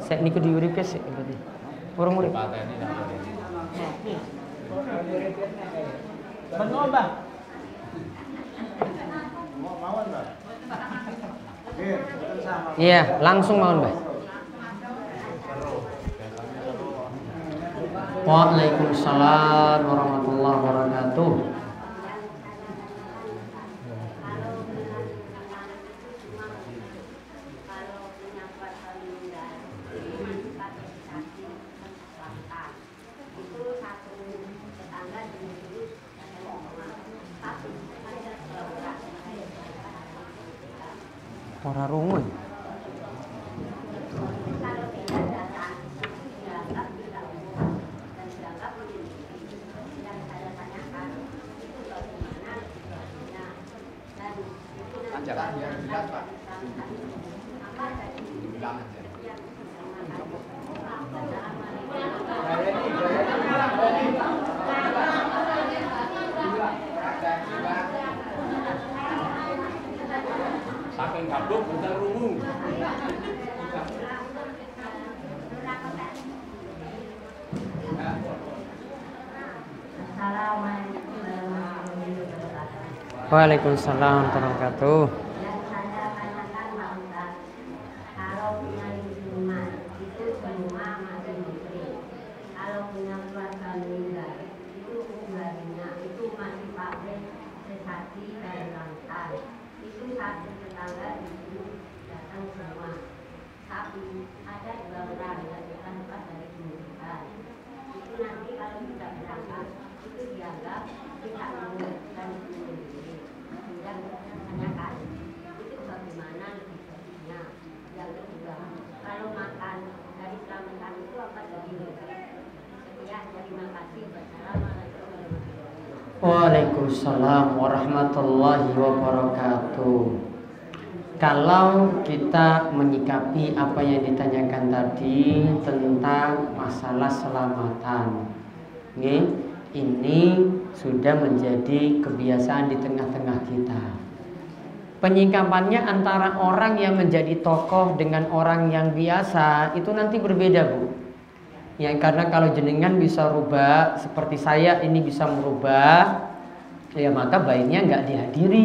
[SPEAKER 1] Saya niku diurip sih berarti. Urung urip. Benar, Mbah. Mau, Mbah. Iya, langsung mohon Mbak. Waalaikumsalam warahmatullahi wabarakatuh. Ora rungu.
[SPEAKER 2] Saking gablok bentar rungu.
[SPEAKER 1] Waalaikumsalam warahmatullahi wabarakatuh. Waalaikumsalam warahmatullahi wabarakatuh. Kalau kita menyikapi apa yang ditanyakan tadi tentang masalah selamatan, ini sudah menjadi kebiasaan di tengah-tengah kita. Penyikapannya antara orang yang menjadi tokoh dengan orang yang biasa itu nanti berbeda, Bu. Ya, karena kalau jenengan bisa rubah seperti saya ini bisa merubah, ya maka baiknya nggak dihadiri.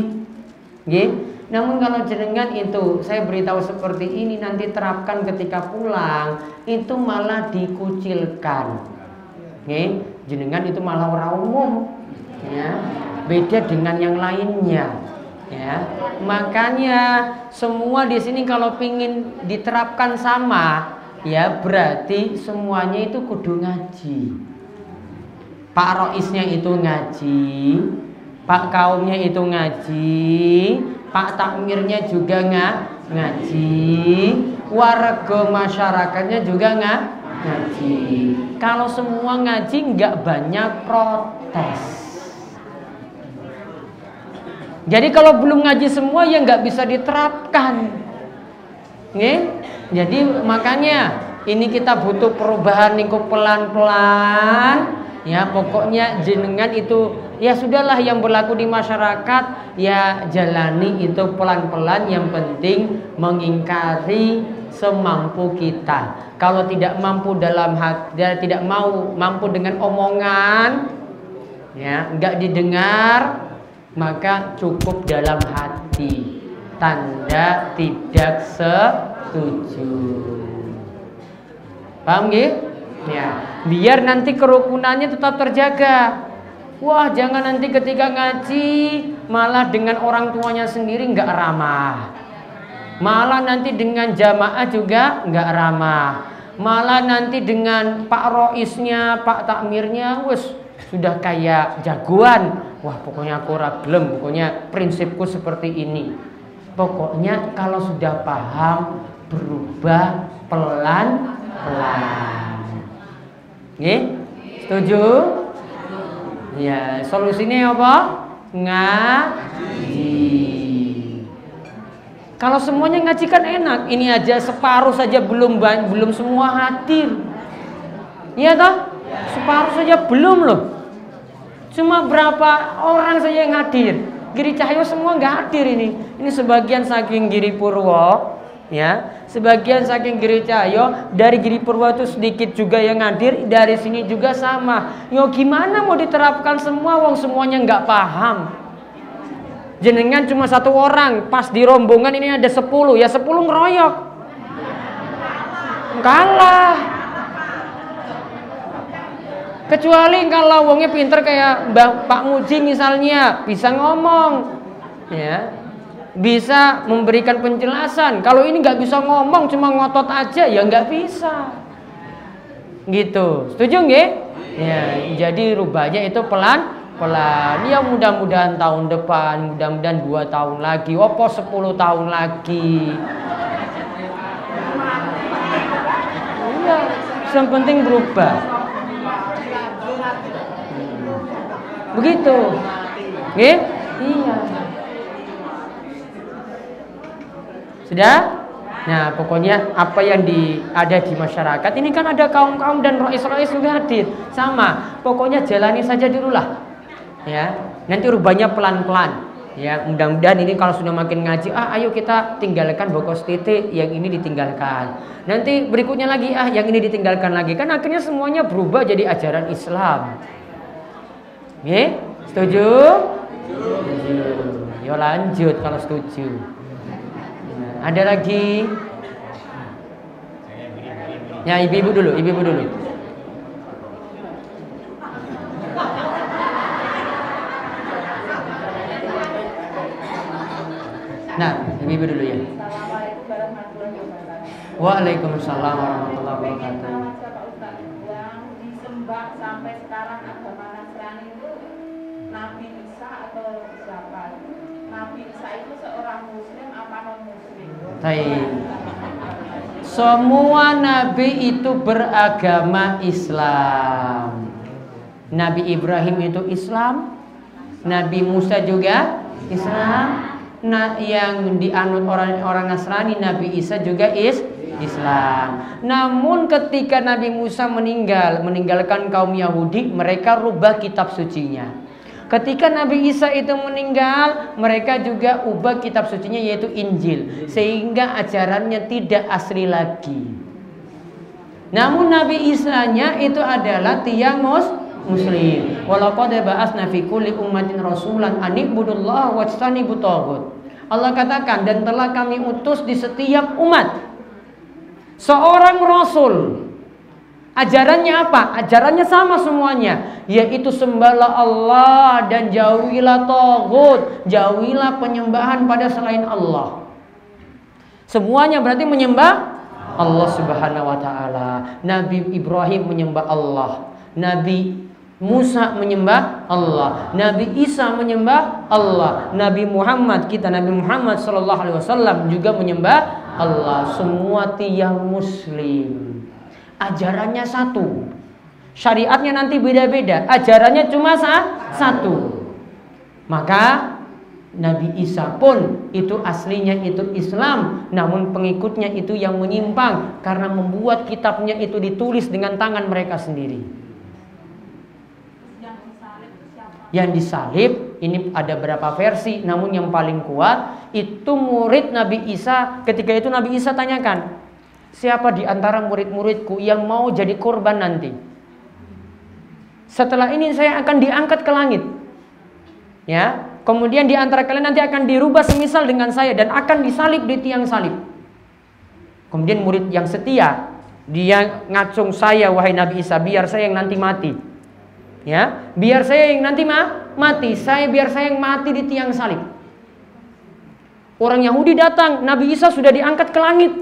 [SPEAKER 1] Namun kalau jenengan itu saya beritahu seperti ini nanti terapkan ketika pulang itu malah dikucilkan. Jenengan itu malah orang umum, ya. Beda dengan yang lainnya, ya. Makanya semua di sini kalau pingin diterapkan sama, ya berarti semuanya itu kudu ngaji. Pak Roisnya itu ngaji, Pak kaumnya itu ngaji, Pak takmirnya juga ngaji, warga masyarakatnya juga ngaji. Kalau semua ngaji nggak banyak protes. Jadi kalau belum ngaji semua ya nggak bisa diterapkan. Jadi makanya ini kita butuh perubahan lingkup pelan-pelan. Ya pokoknya jenengan itu ya sudahlah yang berlaku di masyarakat ya jalani itu pelan-pelan. Yang penting mengingkari semampu kita. Kalau tidak mampu dalam hati, tidak mau mampu dengan omongan, ya nggak didengar, maka cukup dalam hati. Tanda tidak setuju. Paham gitu? Ya, biar nanti kerukunannya tetap terjaga. Wah, jangan nanti ketika ngaji malah dengan orang tuanya sendiri nggak ramah. Malah nanti dengan jamaah juga nggak ramah. Malah nanti dengan Pak Roisnya, Pak Takmirnya, wes sudah kayak jagoan. Wah, pokoknya aku raglem, pokoknya prinsipku seperti ini. Pokoknya kalau sudah paham berubah pelan-pelan. Setuju? Ya, solusinya apa? Ngaji. Kalau semuanya ngaji kan enak. Ini aja separuh saja belum semua hadir. Iya toh? Separuh saja belum loh. Cuma berapa orang saja yang hadir. Giri Cahyo semua nggak hadir ini. Ini sebagian saking Giri Purwo. Ya, sebagian saking Giri Cahyo, dari Giri Purwo itu sedikit juga yang hadir, dari sini juga sama. Yo gimana mau diterapkan semua, wong semuanya nggak paham. Jenengan cuma satu orang, pas di rombongan ini ada 10, ya 10 ngeroyok. Kalah. Kecuali kalau wongnya pinter kayak Pak Muji misalnya, bisa ngomong, ya, bisa memberikan penjelasan. Kalau ini nggak bisa ngomong, cuma ngotot aja, ya nggak bisa. Gitu, setuju nggih? Ya, jadi rubahnya itu pelan-pelan. Ya mudah-mudahan tahun depan, mudah-mudahan 2 tahun lagi, opo 10 tahun lagi. Iya, yang penting berubah. Begitu. Nggih? Iya. Sudah? Nah, pokoknya apa yang ada di masyarakat ini kan ada kaum-kaum dan rois-rois juga hadir. Sama. Pokoknya jalani saja dulu lah. Ya. Nanti rubahnya pelan-pelan. Ya, mudah-mudahan ini kalau sudah makin ngaji, ayo kita tinggalkan bokos titik, yang ini ditinggalkan. Nanti berikutnya lagi, yang ini ditinggalkan lagi. Kan akhirnya semuanya berubah jadi ajaran Islam. Oke, setuju? Setuju. Yo lanjut kalau setuju. Nah, ada lagi? Ya, ibu-ibu dulu, ibu-ibu dulu. Nah, ibu-ibu dulu ya. Waalaikumsalam warahmatullahi wabarakatuh.
[SPEAKER 3] Yang disembah sampai sekarang agama Nasrani itu Nabi Isa atau siapa? Nabi Isa itu seorang muslim apa non muslim?
[SPEAKER 1] Baik. Semua nabi itu beragama Islam. Nabi Ibrahim itu Islam, Nabi Musa juga Islam. Nah, yang dianut orang Nasrani, Nabi Isa juga Islam. Namun ketika Nabi Musa meninggalkan kaum Yahudi, mereka rubah kitab sucinya. Ketika Nabi Isa itu meninggal, mereka juga ubah kitab sucinya yaitu Injil, sehingga ajarannya tidak asli lagi. Namun Nabi Isa-nya itu adalah tiang muslim. Walaqad ba'atsna fi kulli ummatin rasulan an ibudullaha wajtanibut taghut. Allah katakan, dan telah kami utus di setiap umat seorang rasul. Ajarannya apa? Ajarannya sama semuanya, yaitu sembahlah Allah dan jauhilah taghut, jauhilah penyembahan pada selain Allah. Semuanya berarti menyembah Allah Subhanahu wa taala. Nabi Ibrahim menyembah Allah, Nabi Musa menyembah Allah, Nabi Isa menyembah Allah, Nabi Muhammad sallallahu alaihi wasallam juga menyembah Allah. Semua tiang muslim. Ajarannya satu. Syariatnya nanti beda-beda, ajarannya cuma satu. Maka Nabi Isa pun itu aslinya itu Islam, namun pengikutnya itu yang menyimpang karena membuat kitabnya itu ditulis dengan tangan mereka sendiri. Yang disalib ini ada berapa versi, namun yang paling kuat itu murid Nabi Isa. Ketika itu Nabi Isa tanyakan, siapa di antara murid-muridku yang mau jadi korban nanti? Setelah ini saya akan diangkat ke langit. Ya, kemudian di antara kalian nanti akan dirubah semisal dengan saya dan akan disalib di tiang salib. Kemudian murid yang setia, dia ngacung saya, wahai Nabi Isa, biar saya yang nanti mati. Ya, biar saya yang nanti mati, biar saya yang mati di tiang salib. Orang Yahudi datang, Nabi Isa sudah diangkat ke langit.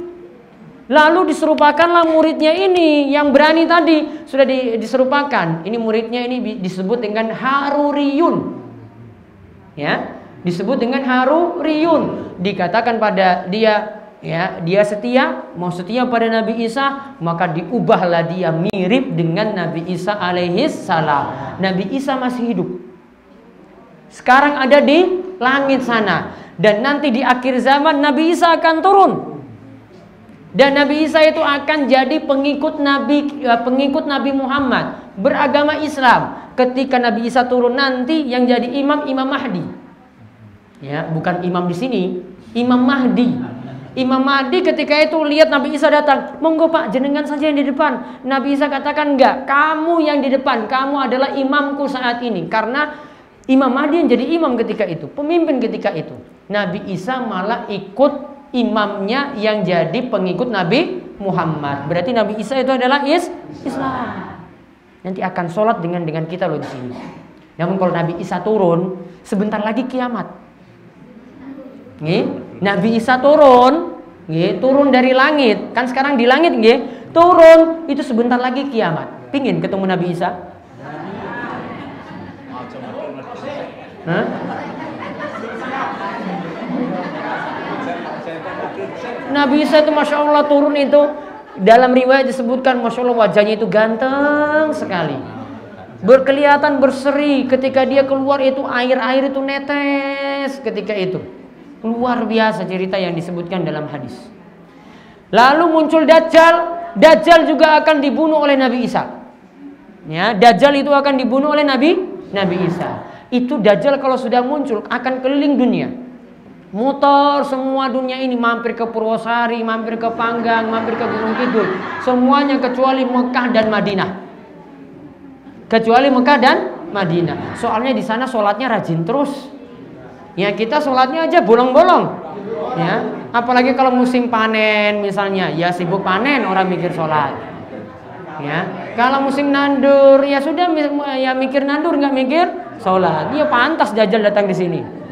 [SPEAKER 1] Lalu diserupakanlah muridnya ini yang berani tadi, sudah diserupakan. Ini muridnya ini disebut dengan Haruriyun. Ya, disebut dengan Haruriyun. Dikatakan pada dia, ya, dia setia, mau setia pada Nabi Isa, maka diubahlah dia mirip dengan Nabi Isa alaihis salam. Nabi Isa masih hidup. Sekarang ada di langit sana, dan nanti di akhir zaman Nabi Isa akan turun. Dan Nabi Isa itu akan jadi pengikut Nabi Muhammad, beragama Islam. Ketika Nabi Isa turun nanti yang jadi Imam Mahdi. Ya, bukan imam di sini, Imam Mahdi. Imam Mahdi ketika itu lihat Nabi Isa datang, monggo Pak, jenengan saja yang di depan. Nabi Isa katakan, enggak, kamu yang di depan, kamu adalah imamku saat ini. Karena Imam Mahdi yang jadi imam ketika itu, pemimpin ketika itu. Nabi Isa malah ikut imamnya yang jadi pengikut Nabi Muhammad. Berarti Nabi Isa itu adalah Islam. nanti akan sholat dengan kita loh di sini. Namun kalau Nabi Isa turun, sebentar lagi kiamat. Nih, Nabi Isa turun, turun dari langit. Kan sekarang di langit, turun itu sebentar lagi kiamat. Pingin ketemu Nabi Isa? Hah? Nabi Isa itu Masya Allah turun itu, dalam riwayat disebutkan Masya Allah wajahnya itu ganteng sekali, berkelihatan berseri. Ketika dia keluar itu air-air itu netes ketika itu. Luar biasa cerita yang disebutkan dalam hadis. Lalu muncul Dajjal. Dajjal juga akan dibunuh oleh Nabi Isa. Ya, Dajjal itu akan dibunuh oleh Nabi Isa. Itu Dajjal kalau sudah muncul akan keliling dunia. Muter semua dunia ini, mampir ke Purwosari, mampir ke Panggang, mampir ke Gunung Kidul, semuanya kecuali Mekah dan Madinah. Kecuali Mekah dan Madinah. Soalnya di sana sholatnya rajin terus. Ya kita sholatnya aja bolong-bolong. Ya, apalagi kalau musim panen misalnya, ya sibuk panen orang mikir sholat. Ya, kalau musim nandur ya sudah, ya mikir nandur nggak mikir sholat. Dia pantas Dajjal datang di sini.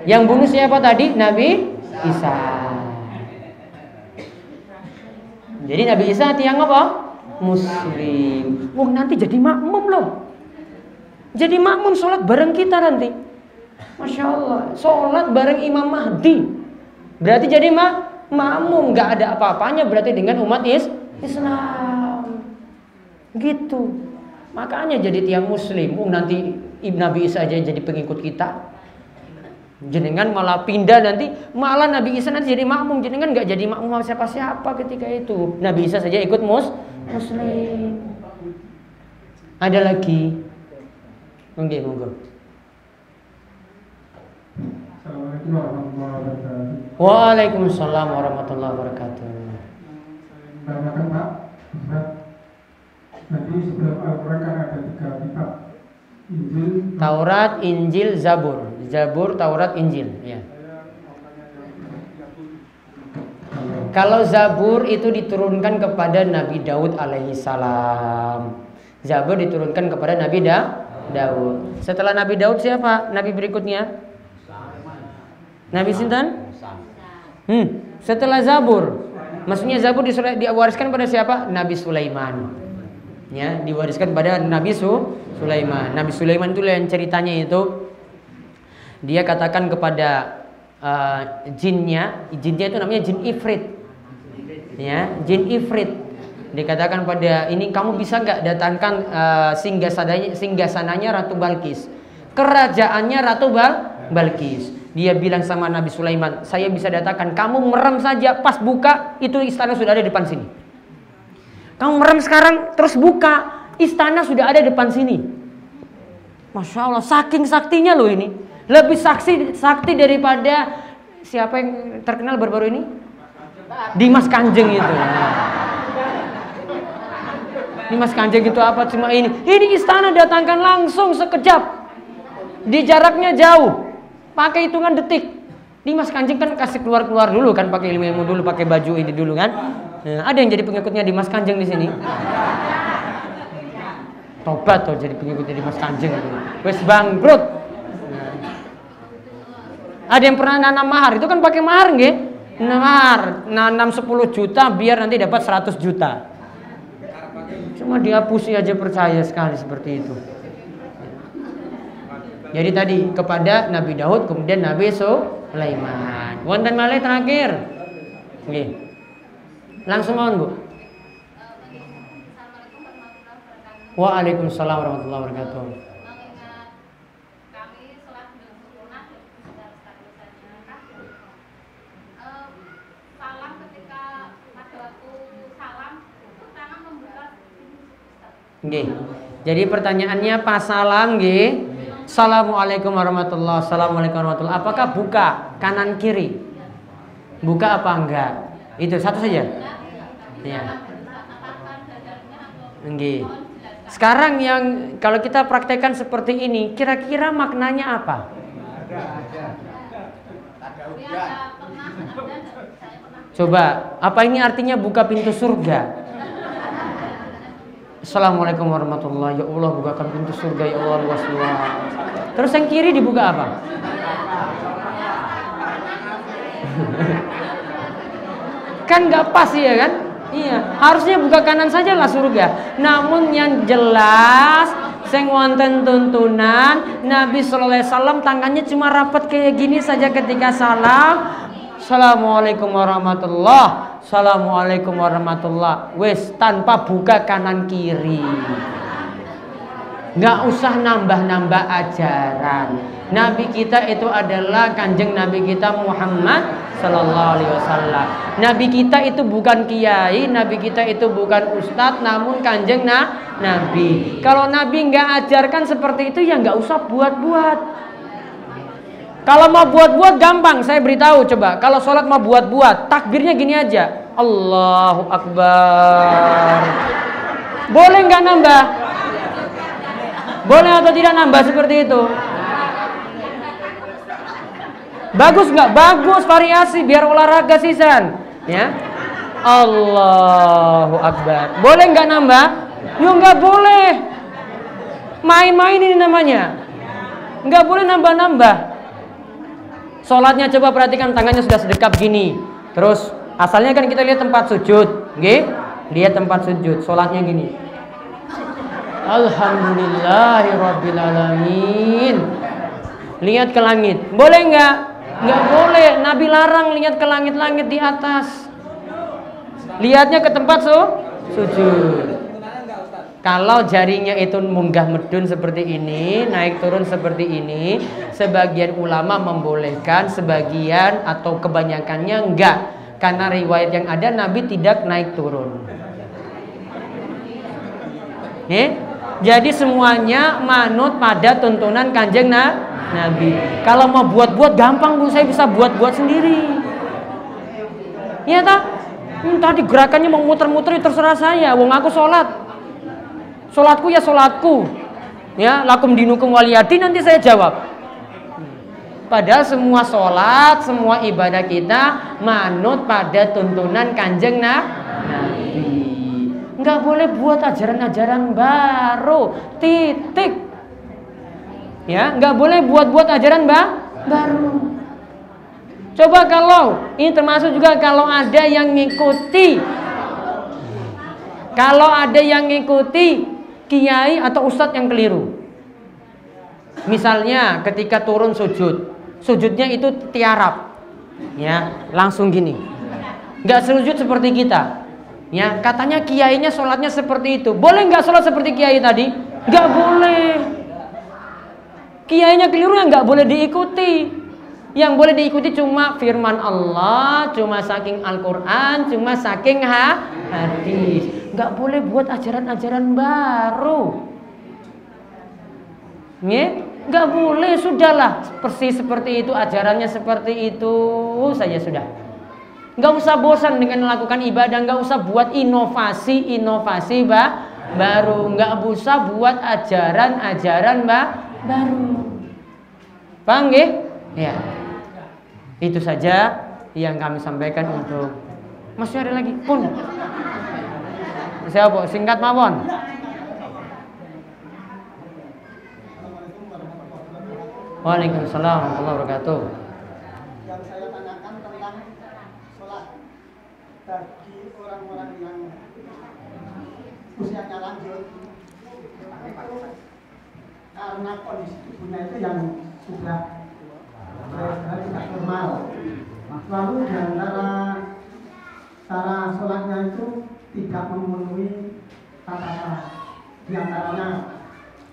[SPEAKER 1] Yang bunuh siapa tadi? Nabi Isa. Jadi Nabi Isa tiang apa? Muslim. Nanti jadi makmum loh. Jadi makmum sholat bareng kita nanti. Masya Allah. Sholat bareng Imam Mahdi. Berarti jadi makmum. Gak ada apa-apanya berarti dengan umat Islam. Gitu. Makanya jadi tiang muslim. Nanti Nabi Isa aja jadi pengikut kita. Jenengan malah pindah nanti, malah Nabi Isa nanti jadi makmum, jenengan nggak jadi makmum siapa-siapa ketika itu. Nabi Isa saja ikut muslim. Ada lagi? Monggo.
[SPEAKER 4] Assalamualaikum warahmatullahi wabarakatuh.
[SPEAKER 1] Waalaikumsalam warahmatullahi wabarakatuh.
[SPEAKER 4] Tanyakan Pak, Ustaz. Nanti sebelum Al-Quran kan ada 3 kitab. Injil,
[SPEAKER 1] Taurat, Injil, Zabur. Zabur, Taurat, Injil. Ya. Kalau Zabur itu diturunkan kepada Nabi Daud alaihissalam. Zabur diturunkan kepada Nabi Daud. Setelah Nabi Daud siapa? Nabi berikutnya? Nabi Sintan? Setelah Zabur, maksudnya Zabur diwariskan pada siapa? Nabi Sulaiman. Ya, diwariskan pada Nabi Sulaiman. Nabi Sulaiman itu yang ceritanya itu dia katakan kepada jinnya itu namanya jin Ifrit. Ya, jin Ifrit. Dikatakan pada ini, kamu bisa nggak datangkan singgasananya Ratu Balkis, kerajaannya Ratu Balkis. Dia bilang sama Nabi Sulaiman, saya bisa datangkan, kamu merem saja, pas buka itu istana sudah ada di depan sini. Kamu merem sekarang terus buka, istana sudah ada di depan sini. Masya Allah, saking saktinya loh ini. Lebih sakti daripada siapa yang terkenal baru-baru ini? Dimas Kanjeng itu. Dimas Kanjeng itu apa? Cuma ini istana datangkan langsung sekejap. Di jaraknya jauh. Pakai hitungan detik. Dimas Kanjeng kan kasih keluar dulu kan, pakai ilmu dulu, pakai baju ini dulu kan. Nah, ada yang jadi pengikutnya Dimas Kanjeng di sini. Tobat tuh jadi pengikutnya Dimas Kanjeng itu. Wes bangkrut. Nah. Ada yang pernah nanam mahar, itu kan pakai mahar nggih? Mahar, nanam 10 juta biar nanti dapat 100 juta. Cuma dihapusi aja, percaya sekali seperti itu. Jadi tadi kepada Nabi Daud, kemudian Nabi Sulaiman. Wonten malih terakhir. Nggih. Langsung mohon, Bu. Waalaikumsalam warahmatullahi wabarakatuh. Nggih. Jadi pertanyaannya pas salam nggih. Assalamualaikum warahmatullahi wabarakatuh. Assalamualaikum warahmatullahi wabarakatuh. Apakah buka kanan kiri? Buka apa enggak? Itu satu saja. Ya. Nggih. Sekarang yang kalau kita praktekkan seperti ini, kira-kira maknanya apa? Coba, apa ini artinya buka pintu surga? Assalamualaikum warahmatullahi. Ya Allah, bukakan pintu surga ya Allah, luas luas. Terus yang kiri dibuka apa? Kan nggak pas ya kan? Iya, harusnya buka kanan saja lah surga. Namun yang jelas, sing wonten tuntunan Nabi sallallahu alaihi wasallam tangannya cuma rapat kayak gini saja ketika salam. Assalamualaikum warahmatullah. Assalamualaikum warahmatullah. Wes, tanpa buka kanan kiri. Nggak usah nambah-nambah ajaran. Nabi kita itu adalah kanjeng Nabi kita Muhammad sallallahu alaihi wasallam. Nabi kita itu bukan kiai, Nabi kita itu bukan ustadz, namun kanjeng Nabi. Kalau Nabi nggak ajarkan seperti itu, ya nggak usah buat-buat. Kalau mau buat-buat gampang, saya beritahu coba. Kalau sholat mau buat-buat, takbirnya gini aja, Allahu Akbar. Boleh nggak nambah? Boleh atau tidak nambah seperti itu? Bagus nggak? Bagus, variasi biar olahraga sisan. Ya, Allahu Akbar. Boleh nggak nambah? Ya nggak boleh. Main-main ini namanya. Nggak boleh nambah-nambah. Sholatnya coba perhatikan, tangannya sudah sedekap gini. Terus asalnya kan kita lihat tempat sujud, oke? Lihat tempat sujud. Sholatnya gini. Alhamdulillahirabbil alamin. Lihat ke langit. Boleh nggak? Nggak boleh. Nabi larang lihat ke langit-langit di atas. Lihatnya ke tempat sujud. Kalau jarinya itu munggah medun seperti ini, naik turun seperti ini, sebagian ulama membolehkan, sebagian atau kebanyakannya enggak. Karena riwayat yang ada Nabi tidak naik turun. Jadi semuanya manut pada tuntunan kanjeng Nabi. Kalau mau buat-buat gampang Bu, saya bisa buat-buat sendiri. Iya tak? Tadi gerakannya mau muter-muter terserah saya. Wong aku sholat. Sholatku ya sholatku. Ya, lakum dinukum waliyadin, nanti saya jawab. Padahal semua sholat, semua ibadah kita manut pada tuntunan kanjeng Nabi. Nggak boleh buat ajaran-ajaran baru. Titik. Ya, nggak boleh buat ajaran baru. Coba kalau ini termasuk juga kalau ada yang ngikuti. Kalau ada yang ngikuti kiai atau ustadz yang keliru. Misalnya ketika turun sujud, sujudnya itu tiarap. Ya, langsung gini. Nggak sujud seperti kita. Ya, katanya kiainya sholatnya seperti itu. Boleh nggak sholat seperti kiai tadi? Nggak boleh. Kiainya keliru yang nggak boleh diikuti. Yang boleh diikuti cuma firman Allah, cuma saking Al-Quran, cuma saking hadis. Nggak boleh buat ajaran-ajaran baru. Nggak boleh, sudahlah. Persis seperti itu, ajarannya seperti itu saja sudah. Nggak usah bosan dengan melakukan ibadah, nggak usah buat inovasi baru, nggak usah buat ajaran-ajaran baru. Paham nggih? Ya. Itu saja yang kami sampaikan untuk. Masih ada lagi pun. Siapa? Singkat mawon. Waalaikumsalam warahmatullahi wabarakatuh.
[SPEAKER 5] Yang saya tanyakan tentang sholat bagi orang-orang yang usianya lanjut itu karena kondisi tubuhnya itu yang sudah tidak normal. Lalu di antara cara sholatnya itu tidak memenuhi tata-tata. Di antaranya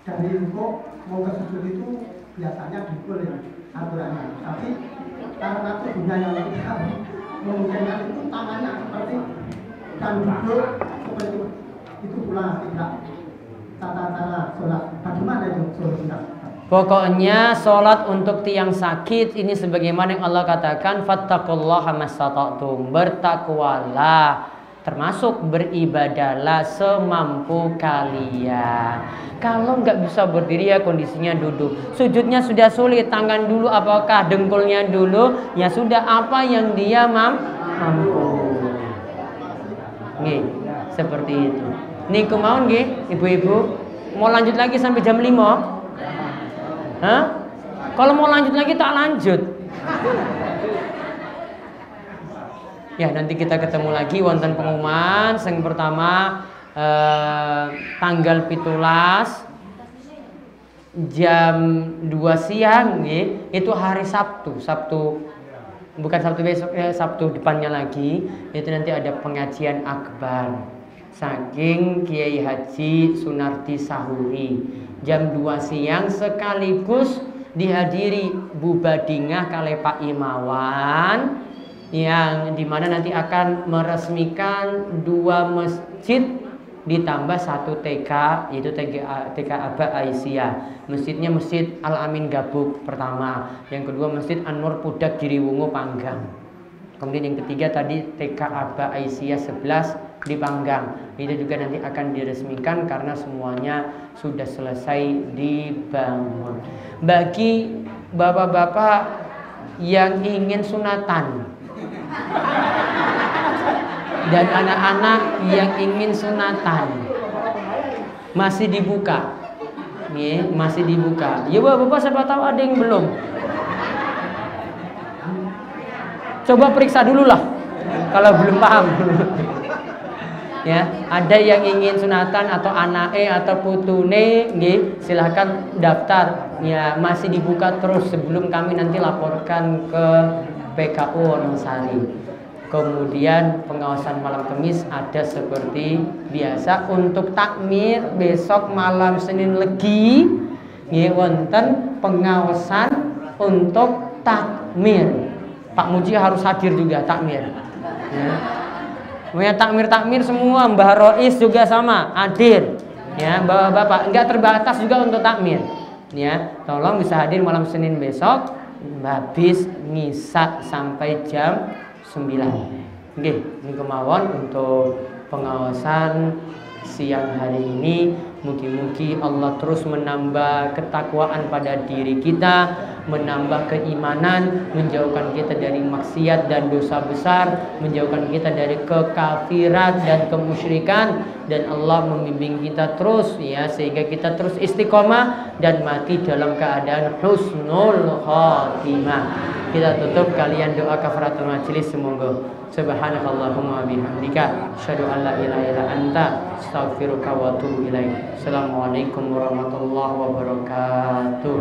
[SPEAKER 5] dari rukuk mau ke sujud itu biasanya dipul ya aturannya. Tapi karena tubuhnya yang tidak memungkinkan itu tangannya seperti dan duduk seperti itu pula tidak tata-tata sholat. Bagaimana itu solusinya?
[SPEAKER 1] Pokoknya sholat untuk tiang sakit ini sebagaimana yang Allah katakan, fattaqullaha mastata'tum, bertakwalah, termasuk beribadahlah semampu kalian. Kalau nggak bisa berdiri ya kondisinya duduk. Sujudnya sudah sulit, tangan dulu apakah dengkulnya dulu? Ya sudah, apa yang dia mampu. Nih, seperti itu. Niku mau nggih, ibu-ibu? Mau lanjut lagi sampai jam 5? Hah? Kalau mau lanjut lagi tak lanjut. Ya, nanti kita ketemu lagi wonten pengumuman. Yang pertama tanggal 17 jam 2 siang nggih, itu hari Sabtu. Bukan Sabtu besok ya, Sabtu depannya lagi. Itu nanti ada pengajian akbar saking Kiai Haji Sunarti Sahuri jam 2 siang, sekaligus dihadiri Bu Badingah kali Pak Imawan, yang dimana nanti akan meresmikan 2 masjid ditambah 1 TK, yaitu TK Aba Aisyah. Masjidnya Masjid Al Amin Gabuk pertama, yang kedua Masjid An-Nur Pudak Giriwungu Panggang. Kemudian yang ketiga tadi TK Aba Aisyah 11 di Panggang. Itu juga nanti akan diresmikan karena semuanya sudah selesai dibangun. Bagi bapak-bapak yang ingin sunatan dan anak-anak yang ingin sunatan, masih dibuka. Nih, masih dibuka. Ya bapak-bapak, siapa tahu ada yang belum. Coba periksa dulu lah kalau belum paham. Ya, ada yang ingin sunatan atau anake atau putune, nggih, silahkan daftar. Ya, masih dibuka terus sebelum kami nanti laporkan ke PKU Wonosari. Kemudian pengawasan malam Kamis ada seperti biasa. Untuk takmir besok malam Senin Legi, nggih, wonten pengawasan untuk takmir. Pak Muji harus hadir juga takmir. Ya. Punya takmir semua, Mbah Rois juga sama hadir. Ya, bapak-bapak nggak terbatas juga untuk takmir. Ya, tolong bisa hadir malam Senin besok, habis ngisa sampai jam 9. Oke, ini kemauan untuk pengawasan siang hari ini. Mugi-mugi Allah terus menambah ketakwaan pada diri kita, menambah keimanan, menjauhkan kita dari maksiat dan dosa besar, menjauhkan kita dari kekafiran dan kemusyrikan, dan Allah membimbing kita terus ya, sehingga kita terus istiqomah dan mati dalam keadaan husnul khotimah. Kita tutup kalian doa kafaratul majelis, semoga subhanakallahumma bihamdika asyhadu an la ilaha illa anta astaghfiruka wa atubu ilaik. Assalamualaikum warahmatullahi wabarakatuh.